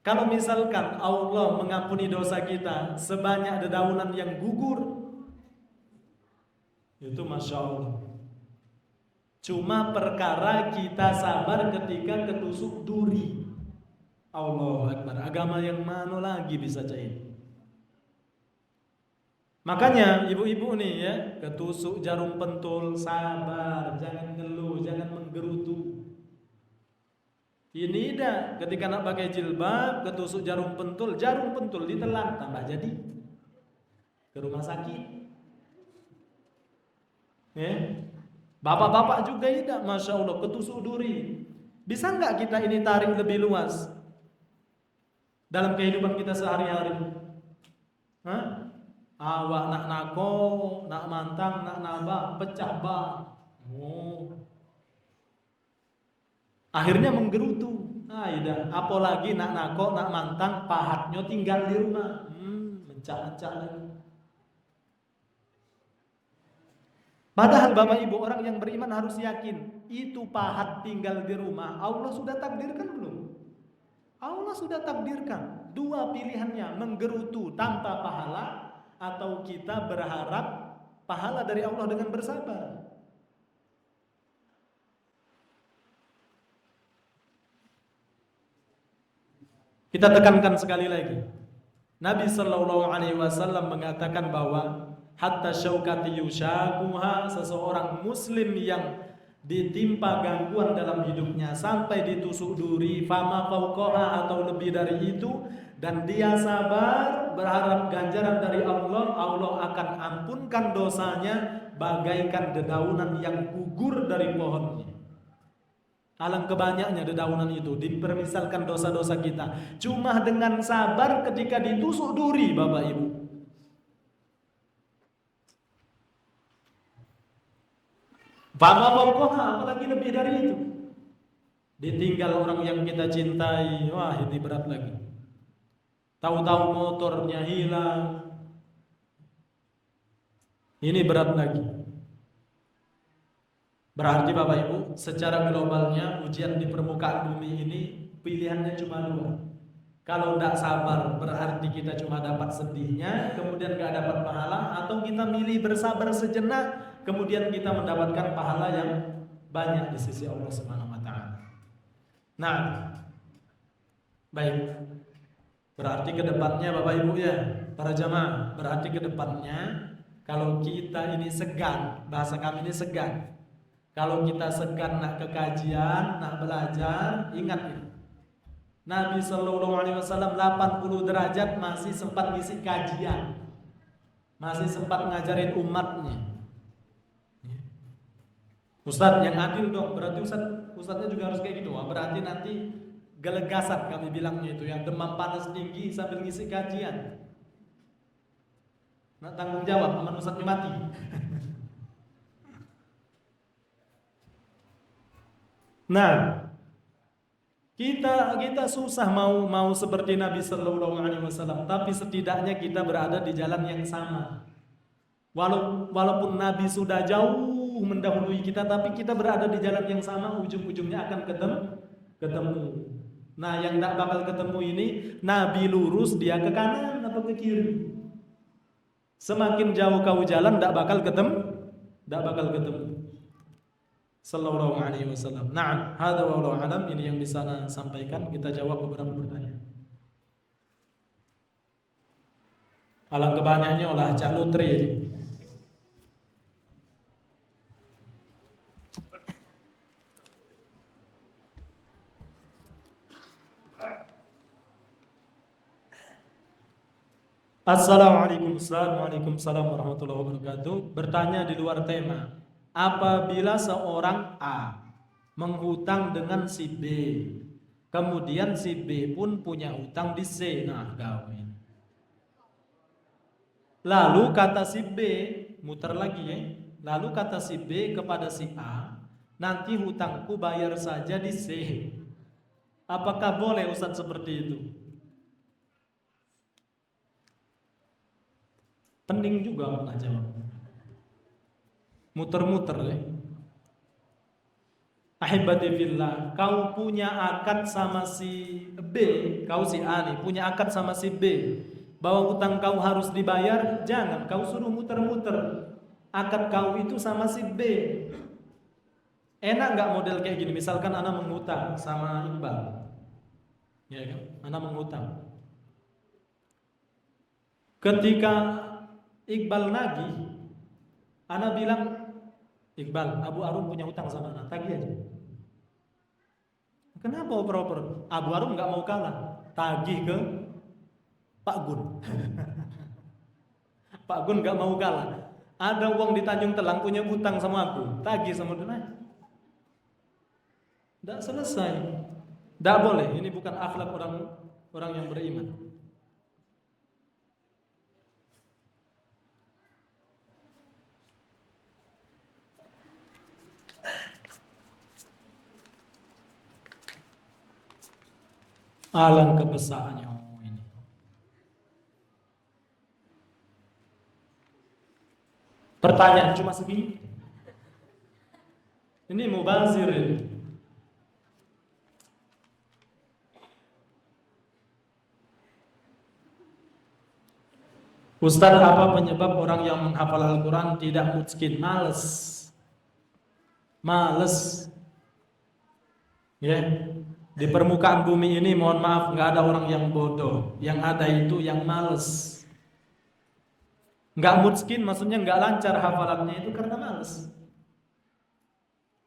Kalau misalkan Allah mengampuni dosa kita sebanyak dedaunan yang gugur, itu Masya Allah. Cuma perkara kita sabar ketika ketusuk duri. Allahu Akbar. Agama yang mana lagi bisa cair? Makanya ibu-ibu nih ya, ketusuk jarum pentul, sabar, jangan ngeluh, jangan menggerutu. Ini dah ketika nak pakai jilbab, ketusuk jarum pentul ditelan, tambah jadi ke rumah sakit. Bapak-bapak juga tidak, Masya Allah, ketusuk duri. Bisa nggak kita ini tarik lebih luas dalam kehidupan kita sehari-hari? Awak nak nako, nak mantang, nak nabah, pecah bah. Akhirnya menggerutu. Apalagi nak nako, nak mantang, pahatnya tinggal di rumah. Mencak-mencak lagi. Padahal Bapak Ibu, orang yang beriman harus yakin itu pahat tinggal di rumah Allah sudah takdirkan belum? Allah sudah takdirkan. Dua pilihannya, menggerutu tanpa pahala atau kita berharap pahala dari Allah dengan bersabar. Kita tekankan sekali lagi. Nabi Sallallahu Alaihi Wasallam mengatakan bahwa hatta syaukati yushakuha, seseorang muslim yang ditimpa gangguan dalam hidupnya sampai ditusuk duri, fama fauqaha, atau lebih dari itu, dan dia sabar berharap ganjaran dari Allah, Allah akan ampunkan dosanya bagaikan dedaunan yang gugur dari pohonnya. Alangkah banyaknya dedaunan itu, dipermisalkan dosa-dosa kita. Cuma dengan sabar ketika ditusuk duri, Bapak Ibu. Fama fauqaha, apalagi lebih dari itu. ditinggal orang yang kita cintai, wah ini berat lagi. Tahu-tahu motornya hilang, ini berat lagi. Berarti Bapak Ibu, secara globalnya ujian di permukaan bumi ini pilihannya cuma dua. Kalau tidak sabar berarti kita cuma dapat sedihnya, kemudian gak dapat pahala, atau kita milih bersabar sejenak, kemudian kita mendapatkan pahala yang banyak di sisi Allah Subhanahu wa taala. Nah, baik. Berarti ke depannya Bapak Ibu ya, para jamaah, berarti ke depannya kalau kita ini segan, bahasa kami ini segan. Kalau kita segan nak ke kajian, nak belajar, ingat ini. Nabi Sallallahu Alaihi Wasallam 80 derajat masih sempat ngisi kajian, masih sempat ngajarin umatnya. Ustadz yang adil dong, berarti ustadznya juga harus kayak gitu. Berarti nanti gelegasan kami bilangnya itu, yang demam panas tinggi sambil ngisi kajian. Nak tanggung jawab, aman ustadznya mati. Nah, kita susah mau seperti Nabi Sallallahu Alaihi Wasallam, tapi setidaknya kita berada di jalan yang sama. Walaupun Nabi sudah jauh mendahului kita, tapi kita berada di jalan yang sama, ujung-ujungnya akan ketemu. Nah, yang tidak bakal ketemu ini, Nabi lurus, dia ke kanan atau ke kiri. Semakin jauh kau jalan, tidak bakal ketemu. Sallallahu Alaihi Wasallam. Nah, hadza wallahu alam, ini yang bisa saya sampaikan. Kita jawab beberapa pertanyaan. Alangkah banyaknya olah Cak Lutri. Assalamualaikum warahmatullahi wabarakatuh. Bertanya di luar tema. Apabila seorang A menghutang dengan si B, kemudian si B pun punya hutang di C. Nah, gawin. Lalu kata si B, muter lagi ya. Lalu kata si B kepada si A, nanti hutangku bayar saja di C. Apakah boleh Ustaz seperti itu? Pening juga pernah jawab. Muter-muter ya. Ahibati fillah, kau punya akad sama si B, kau si A nih, punya akad sama si B, bahwa hutang kau harus dibayar, jangan kau suruh muter-muter. Akad kau itu sama si B. Enak nggak model kayak gini? Misalkan Ana menghutang sama Iqbal, ya kan? Ana menghutang. Ketika Iqbal nagih, Ana bilang, Iqbal, Abu Arum punya hutang sama Ana, tagih aja. Kenapa oper-oper? Abu Arum nggak mau kalah, tagih ke Pak Gun. Pak Gun nggak mau kalah. Ada uang di Tanjung Telang punya hutang sama aku, tagih sama dia. Tidak selesai. Tidak boleh. Ini bukan akhlak orang yang beriman. Alangkah besarnya ini. Pertanyaan cuma segini. Ini mubazir ini. Ustaz, apa penyebab orang yang menghafal Al-Quran tidak mutskin? Males. Ya. Di permukaan bumi ini, mohon maaf, nggak ada orang yang bodoh. Yang ada itu yang males. Nggak mutskin maksudnya nggak lancar hafalannya itu karena males.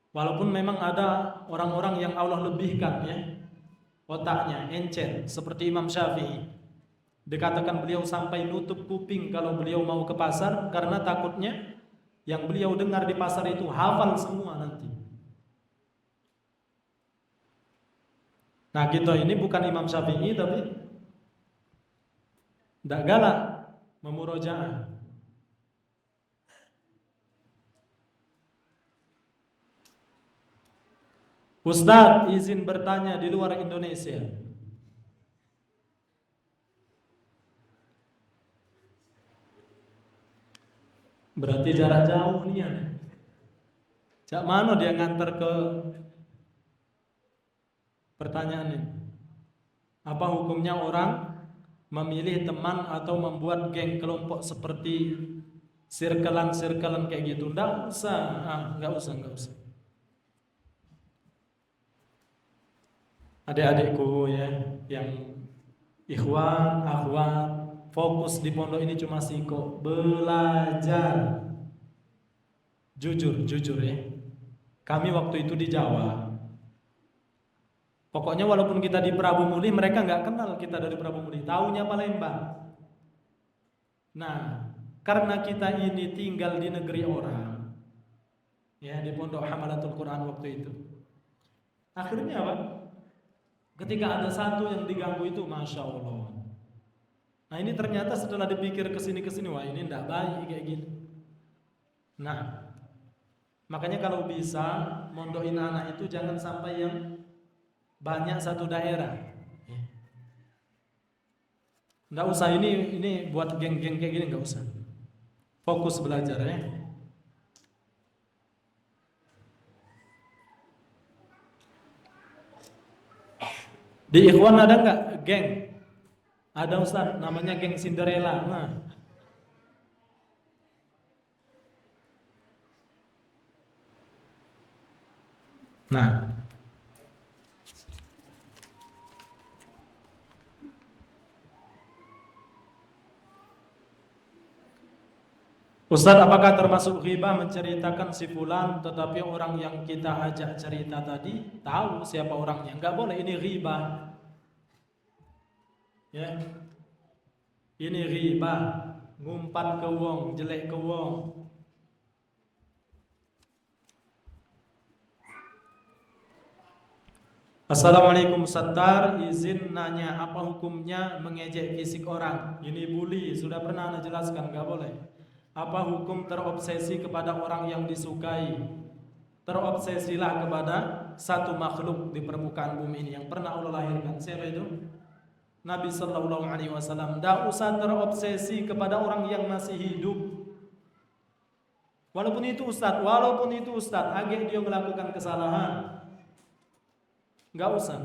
Walaupun memang ada orang-orang yang Allah lebihkan ya, otaknya encer, seperti Imam Syafi'i. Dikatakan beliau sampai nutup kuping kalau beliau mau ke pasar karena takutnya yang beliau dengar di pasar itu hafal semua nanti. Nah, kita ini bukan Imam Syafi'i tapi tidak galak memurojaah. Ustaz, izin bertanya di luar Indonesia. Berarti jarak jauh nih ya. Cak mana dia nganter ke pertanyaan ini? Apa hukumnya orang memilih teman atau membuat geng kelompok seperti sirkelan-sirkelan kayak gitu? Nggak usah, nggak usah. Adik-adikku ya, yang ikhwan, akhwat, fokus di pondok ini cuma siko belajar. Jujur ya. Kami waktu itu di Jawa. Pokoknya walaupun kita di Prabu Muli, mereka nggak kenal kita dari Prabu Muli, taunya Palembang. Nah, karena kita ini tinggal di negeri orang, ya di Pondok Hamalatul Quran waktu itu. Akhirnya apa? Ketika ada satu yang diganggu itu, masya Allah. Nah ini ternyata setelah dipikir kesini, wah ini nggak baik kayak gini. Nah, makanya kalau bisa mondokin anak itu jangan sampai yang banyak satu daerah. Nggak usah ini buat geng-geng kayak gini, nggak usah. Fokus belajar ya. Di Ikhwan ada nggak geng? Ada Ustaz, namanya geng Cinderella. Nah. Ustaz, apakah termasuk ghibah menceritakan si fulan tetapi orang yang kita ajak cerita tadi tahu siapa orangnya? Enggak boleh, ini ghibah. Ya. Ini ghibah, ngumpat ke wong, jelek ke wong. Assalamualaikum Sattar, izin nanya apa hukumnya mengejek fisik orang? Ini bully, sudah pernah Anda jelaskan, enggak boleh. Apa hukum terobsesi kepada orang yang disukai? Terobsesilah kepada satu makhluk di permukaan bumi ini yang pernah Allah lahirkan. Siapa itu? Nabi sallallahu alaihi wasallam. Tidak usah terobsesi kepada orang yang masih hidup. Walaupun itu ustaz, agak dia melakukan kesalahan. Enggak usah.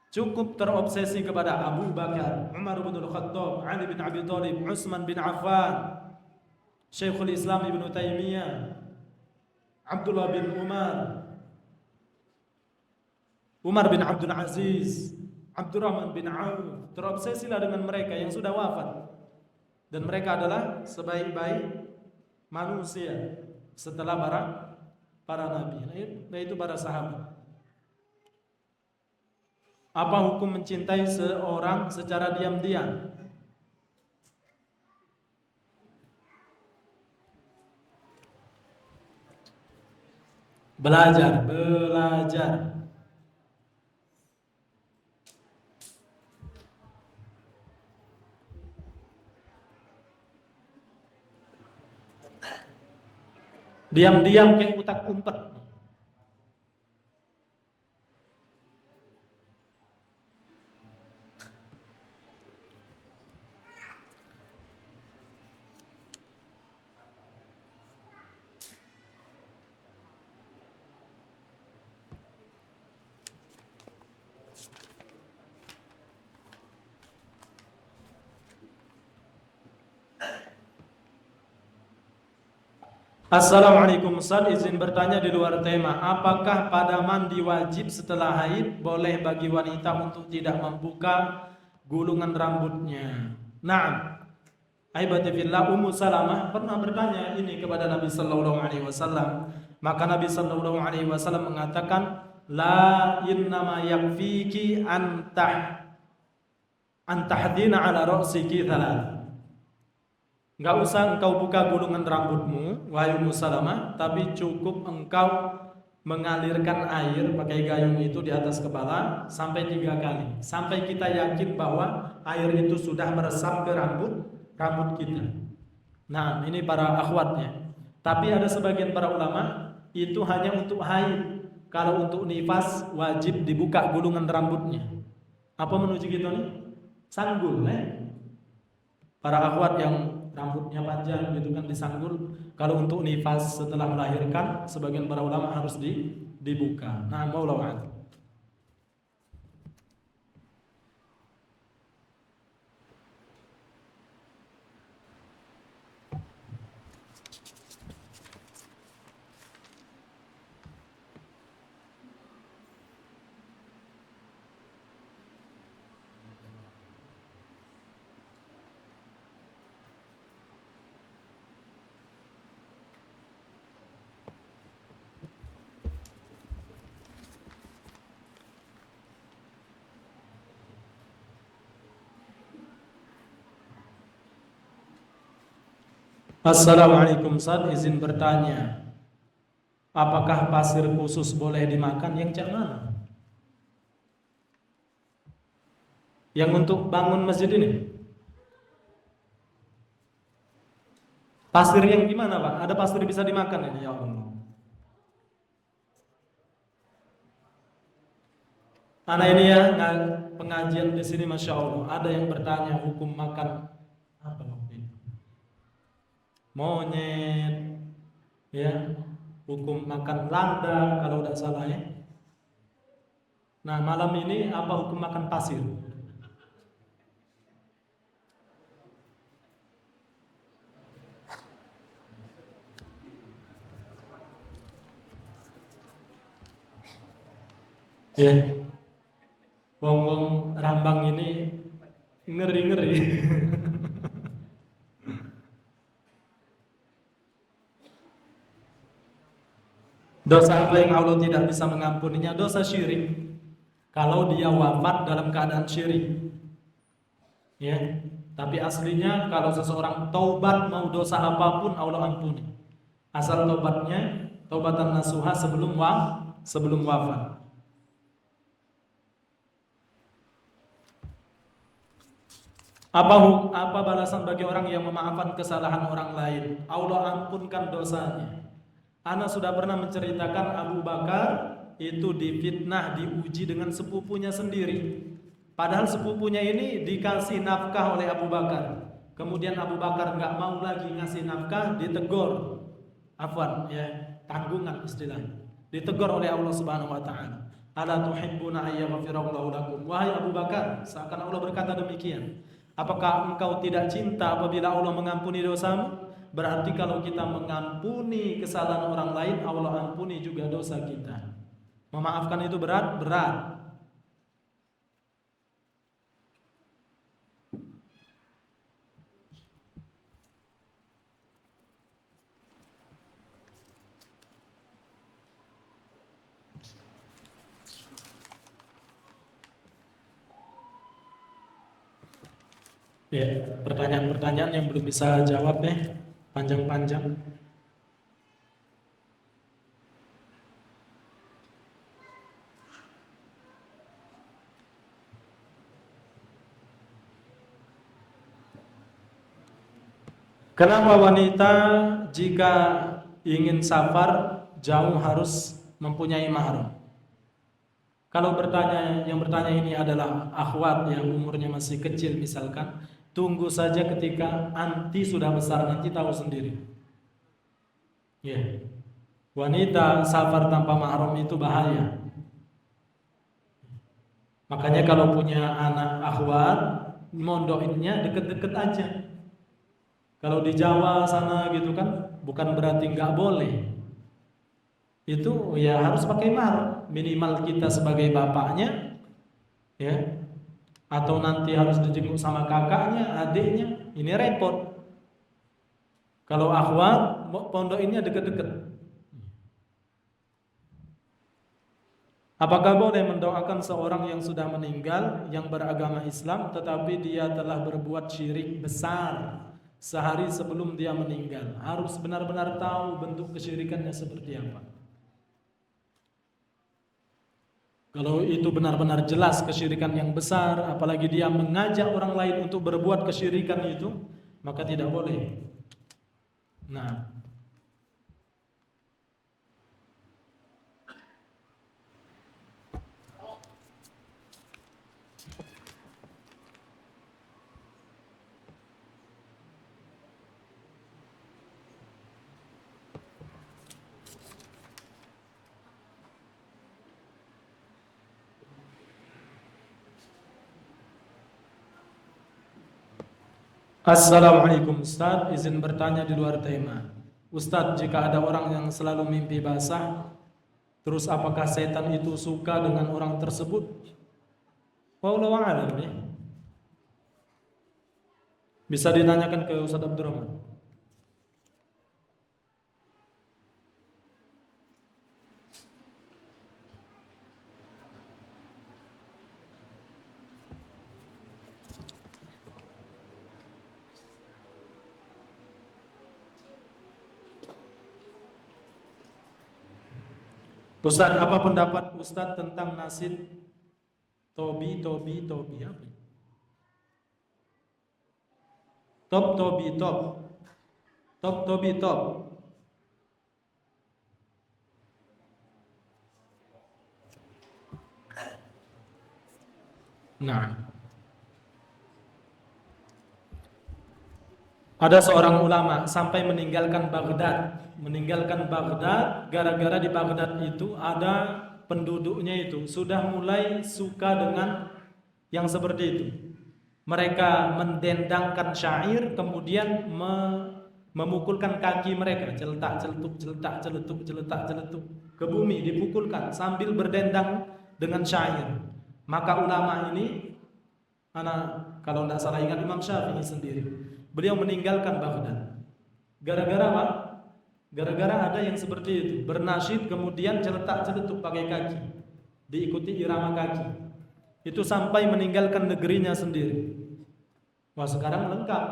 Cukup terobsesi kepada Abu Bakar, Umar bin Khattab, Ali bin Abi Thalib, Utsman bin Affan, Syekhul Islam Ibnu Taimiyah, Abdullah bin Umar bin Abdul Aziz, Abdurrahman bin Auf. Terobsesilah dengan mereka yang sudah wafat. Dan mereka adalah sebaik-baik manusia setelah para nabi, yaitu para sahabat. Apa hukum mencintai seorang secara diam-diam? Belajar. Diam-diam kayak utak-umpet. Assalamualaikum Ustaz, izin bertanya di luar tema. Apakah pada mandi wajib setelah haid boleh bagi wanita untuk tidak membuka gulungan rambutnya? Naam. Aibati fillah, Ummu Salamah pernah bertanya ini kepada Nabi sallallahu alaihi wasallam. Maka Nabi sallallahu alaihi wasallam mengatakan, la innama yakfiki antahdina ala ra'siki thalath. Enggak usah engkau buka gulungan rambutmu, wahai Ummu Salamah, tapi cukup engkau mengalirkan air pakai gayung itu di atas kepala sampai 3 kali. Sampai kita yakin bahwa air itu sudah meresap ke rambut kita. Nah, ini para akhwatnya. Tapi ada sebagian para ulama itu hanya untuk haid. kalau untuk nifas wajib dibuka gulungan rambutnya. Apa menuju gitu nih? Sanggul, Para akhwat yang rambutnya panjang gitu kan disanggul. Kalau untuk nifas setelah melahirkan, sebagian para ulama harus dibuka. Nah, wallahu a'lam. Assalamualaikum Ustaz, izin bertanya, apakah pasir khusus boleh dimakan? Yang cak mana? Yang untuk bangun masjid ini? Pasir yang gimana Pak? Ada pasir bisa dimakan ini? Ya Allah. Anak ini ya pengajian di sini Masya Allah. Ada yang bertanya hukum makan apa waktu itu? Monyet, ya, hukum makan landa kalau tidak salah ya. Nah malam ini apa hukum makan pasir? Ya, wong-wong Rambang ini ngeri-ngeri. Dosa apa yang Allah tidak bisa mengampuninya? Dosa syirik. Kalau dia wafat dalam keadaan syirik, ya. Tapi aslinya kalau seseorang taubat mau dosa apapun Allah ampuni. Asal taubatnya taubatan nasuha sebelum wafat. Apa balasan bagi orang yang memaafkan kesalahan orang lain? Allah ampunkan dosanya. Ana sudah pernah menceritakan Abu Bakar itu difitnah, diuji dengan sepupunya sendiri. Padahal sepupunya ini dikasih nafkah oleh Abu Bakar. Kemudian Abu Bakar nggak mau lagi ngasih nafkah, ditegur. Afwan, ya, tanggungan istilahnya. Ditegur oleh Allah Subhanahu wa taala. Ala tuhibbuna ayyaghfirallahu lakum. Wahai Abu Bakar, seakan Allah berkata demikian. Apakah engkau tidak cinta apabila Allah mengampuni dosamu? Berarti kalau kita mengampuni kesalahan orang lain, Allah ampuni juga dosa kita. Memaafkan itu berat. Ya, pertanyaan-pertanyaan yang belum bisa jawab ya, panjang-panjang. Kenapa wanita jika ingin safar jauh harus mempunyai mahram? Kalau yang bertanya ini adalah akhwat yang umurnya masih kecil misalkan, tunggu saja ketika anti sudah besar, nanti tahu sendiri. Ya. Wanita safar tanpa mahram itu bahaya. Makanya kalau punya anak akhwat, mondokinnya deket-deket aja. Kalau di Jawa sana gitu kan, bukan berarti nggak boleh. Itu ya harus pakai mahram, minimal kita sebagai bapaknya, ya, atau nanti harus dijenguk sama kakaknya, adiknya, ini repot. Kalau akhwat, pondokinnya deket-deket. Apakah boleh mendoakan seorang yang sudah meninggal, yang beragama Islam, tetapi dia telah berbuat syirik besar sehari sebelum dia meninggal? Harus benar-benar tahu bentuk kesyirikannya seperti apa. Kalau itu benar-benar jelas kesyirikan yang besar, apalagi dia mengajak orang lain untuk berbuat kesyirikan itu, maka tidak boleh. Nah, Assalamualaikum Ustaz, izin bertanya di luar tema. Ustaz, jika ada orang yang selalu mimpi basah, terus apakah setan itu suka dengan orang tersebut? Wallahu a'lam ya. Bisa ditanyakan ke Ustaz Abdurrahman. Ustaz, apa pendapat Ustaz tentang nasib Tobi apa? Tobi. Nah, ada seorang ulama sampai meninggalkan Baghdad gara-gara di Baghdad itu ada penduduknya itu sudah mulai suka dengan yang seperti itu. Mereka mendendangkan syair, kemudian memukulkan kaki mereka, celetuk ke bumi, dipukulkan sambil berdendang dengan syair. Maka ulama ini, kalau tidak salah ingat Imam Syafi'i sendiri, beliau meninggalkan Baghdad. Gara-gara apa? Gara-gara ada yang seperti itu, bernasyid kemudian celetuk pakai kaki, diikuti irama kaki. Itu sampai meninggalkan negerinya sendiri. Wah, sekarang lengkap.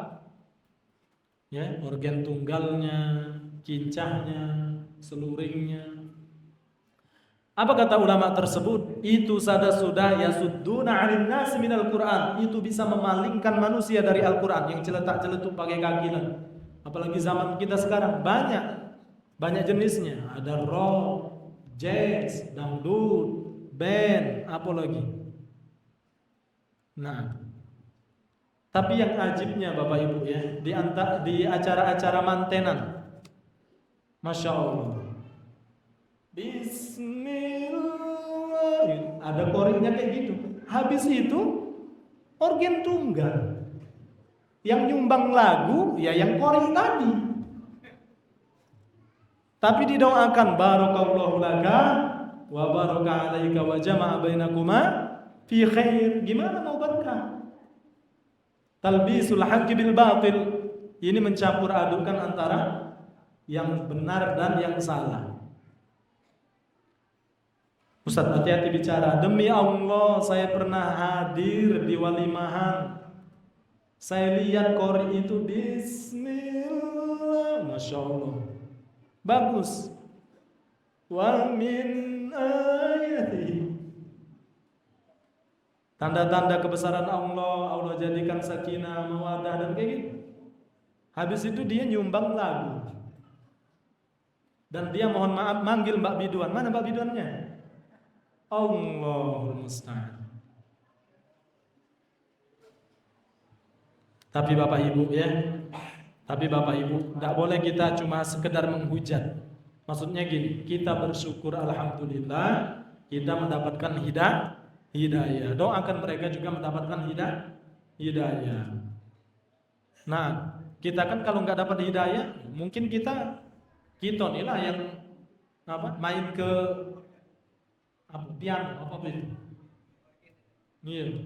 Ya, organ tunggalnya, cincahnya, seluringnya. Apa kata ulama tersebut? Itu sudah yasudduna 'anil nas minal Qur'an. Itu bisa memalingkan manusia dari Al-Qur'an, yang celetuk pakai kaki lah. Apalagi zaman kita sekarang banyak jenisnya. Ada rock, jazz, dangdut, band, apa lagi. Nah, tapi yang ajibnya Bapak Ibu ya, di acara-acara mantenan, Masya Allah, Bismillah, ada koringnya kayak gitu. Habis itu organ tunggal, yang nyumbang lagu ya yang koring tadi. Tapi didoakan barakallahu laka wa baraka alaika wa jama'a bainakuma fi khair. Gimana mau berkah? Talbisul haqqi bil batil. Ini mencampur adukan antara yang benar dan yang salah. Ustaz, hati-hati bicara. Demi Allah, saya pernah hadir di walimahan. Saya lihat qori itu bismillah, Masya Allah, bagus. Wa min ayati, tanda-tanda kebesaran Allah jadikan sakinah, mawadah dan kayak gitu. Habis itu dia nyumbang lagu. Dan dia mohon maaf manggil Mbak Biduan. Mana Mbak Biduannya? Allahul musta'an. Tapi Bapak Ibu tidak boleh kita cuma sekedar menghujat. Maksudnya gini, kita bersyukur alhamdulillah kita mendapatkan hidayah. Doakan mereka juga mendapatkan hidayah. Nah, kita kan kalau nggak dapat hidayah, mungkin kita inilah yang main ke piano apa itu? Iya.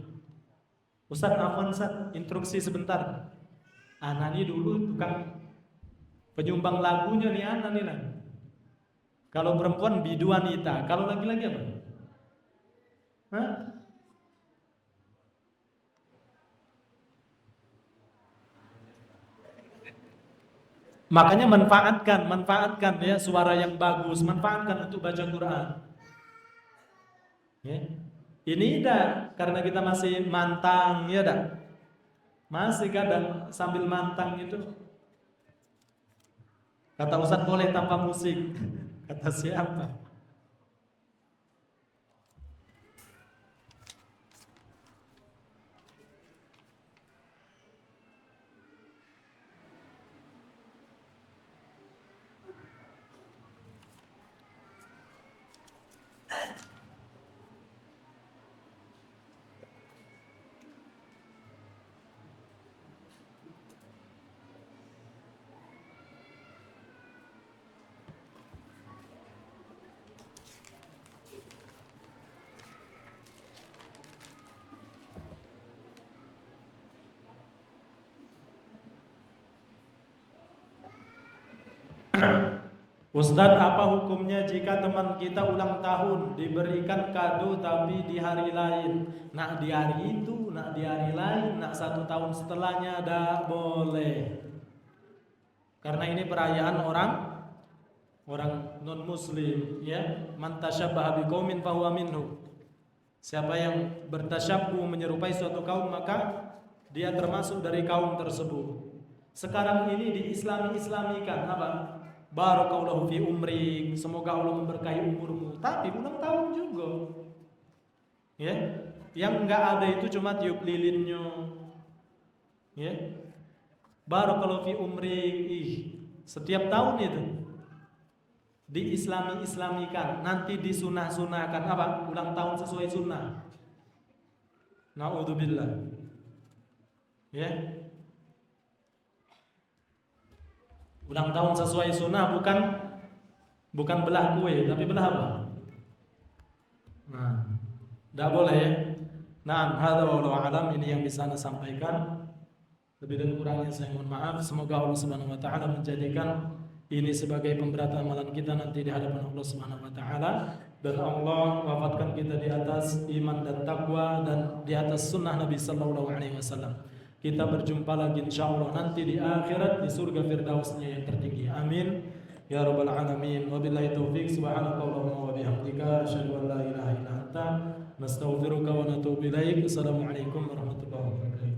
Ustaz, instruksi sebentar. Ana ini dulu tukang penyumbang lagunya nih Ana nih lah. Kalau perempuan biduanita, kalau laki-laki apa? Hah? Makanya manfaatkan ya suara yang bagus, manfaatkan untuk baca Quran. Ya. Ini karena kita masih mantang, ya masih kadang sambil mantang itu. Kata Ustaz boleh tanpa musik. Kata siapa? Ustadz, apa hukumnya jika teman kita ulang tahun diberikan kado tapi di hari lain? Nak di hari itu, nak di hari lain, nak 1 tahun setelahnya, tidak boleh. Karena ini perayaan orang non muslim, ya. Man tasyabbaha biqaumin fahuwa minhu. Siapa yang bertasyabbuh menyerupai suatu kaum, maka dia termasuk dari kaum tersebut. Sekarang ini diislami-islamikan apa? Barakallahu fi umrik, semoga Allah memberkahi umurmu. Tapi ulang tahun juga, ya. Yang enggak ada itu cuma tiup lilinnya, ya. Barakallahu fi umrik, setiap tahun itu diislami-islamikan, nanti disunah-sunahkan apa? Ulang tahun sesuai sunnah. Na'udzubillah, ya. Ulang tahun sesuai sunnah bukan belah kue, tapi belah apa? Nah, tidak boleh, ya. Nah, hadza wallahu alam, ini yang bisa Anda sampaikan. Lebih dan kurangnya saya mohon maaf. Semoga Allah Subhanahu wa taala menjadikan ini sebagai pemberat amalan kita nanti di hadapan Allah Subhanahu wa taala, dan Allah wafatkan kita di atas iman dan takwa dan di atas sunnah Nabi sallallahu alaihi wasallam. Kita berjumpa lagi insyaallah nanti di akhirat di surga firdausnya yang tertinggi. Amin ya rabbal alamin. Wabillahi taufik. Subhanakallahumma wa bihamdika asyhadu an la ilaha illa anta nastaghfiruka wa natubu ilaik. Assalamualaikum warahmatullahi wabarakatuh.